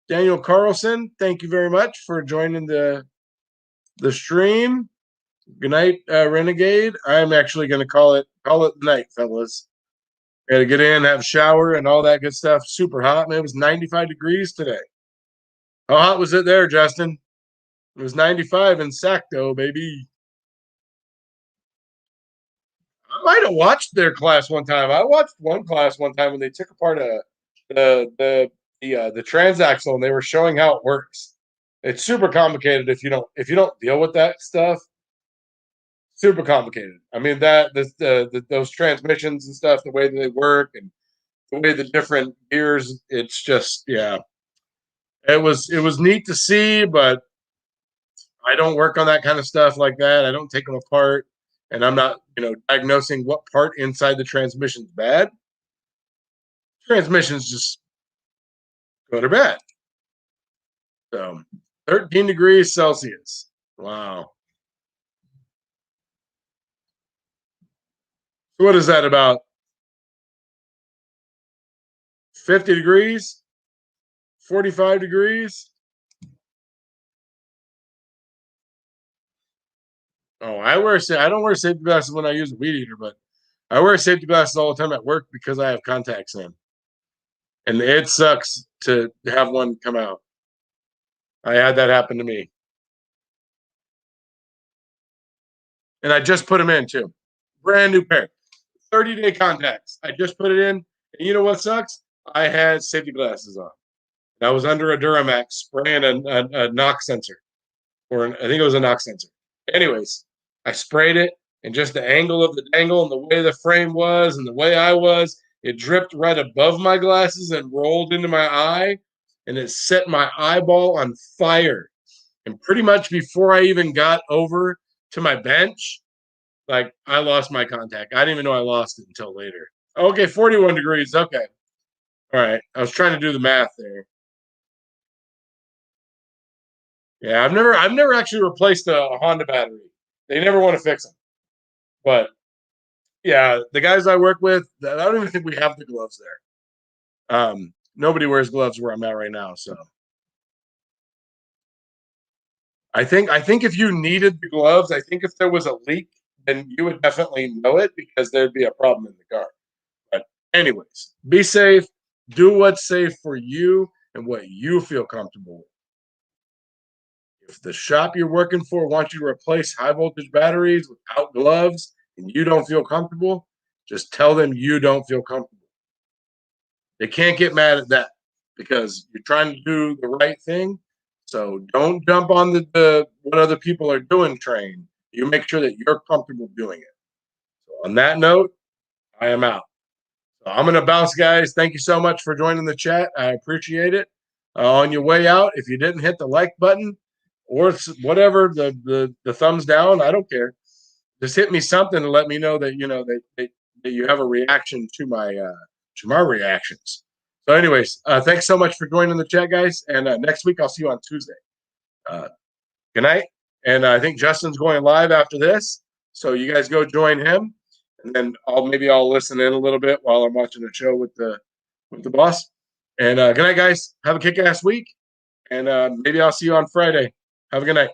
Speaker 1: Daniel Carlson, thank you very much for joining the stream. Good night, Renegade. I'm actually going to call it night, fellas. Got to get in, have a shower, and all that good stuff. Super hot, man. It was 95 degrees today. How hot was it there, Justin? It was 95 in Sacto, baby. I might have watched their class one time. I watched one class one time when they took apart the transaxle and they were showing how it works. It's super complicated if you don't deal with that stuff. Super complicated. I mean those transmissions and stuff, the way that they work and the way the different gears. It's just It was neat to see, but I don't work on that kind of stuff like that. I don't take them apart, and I'm not diagnosing what part inside the transmission is bad. Transmissions just go to bed. So 13 degrees Celsius. Wow. So what is that about? 50 degrees? 45 degrees. Oh, I don't wear safety glasses when I use a weed eater, but I wear safety glasses all the time at work because I have contacts in, and it sucks to have one come out. I had that happen to me, and I just put them in too. Brand new pair, 30-day contacts. I just put it in, and you know what sucks? I had safety glasses on. I was under a Duramax spraying a knock sensor, I think it was a knock sensor. Anyways, I sprayed it, and just the angle of the dangle and the way the frame was and the way I was, it dripped right above my glasses and rolled into my eye, and it set my eyeball on fire. And pretty much before I even got over to my bench, like I lost my contact. I didn't even know I lost it until later. Okay, 41 degrees. Okay. All right. I was trying to do the math there. Yeah, I've never actually replaced a Honda battery. They never want to fix them. But yeah, the guys I work with, I don't even think we have the gloves there. Nobody wears gloves where I'm at right now. So I think if you needed the gloves, I think if there was a leak, then you would definitely know it because there'd be a problem in the car. But anyways, be safe. Do what's safe for you and what you feel comfortable with. If the shop you're working for wants you to replace high voltage batteries without gloves and you don't feel comfortable, just tell them you don't feel comfortable. They can't get mad at that because you're trying to do the right thing. So don't jump on the what other people are doing train. You make sure that you're comfortable doing it. So on that note, I am out. So I'm going to bounce, guys. Thank you so much for joining the chat. I appreciate it. On your way out, if you didn't hit the like button or whatever, the thumbs down, I don't care. Just hit me something to let me know that that you have a reaction to my reactions. So, anyways, thanks so much for joining the chat, guys. And next week I'll see you on Tuesday. Uh, good night. And I think Justin's going live after this, so you guys go join him, and then I'll listen in a little bit while I'm watching the show with the boss. And good night, guys. Have a kick-ass week, and maybe I'll see you on Friday. Have a good night.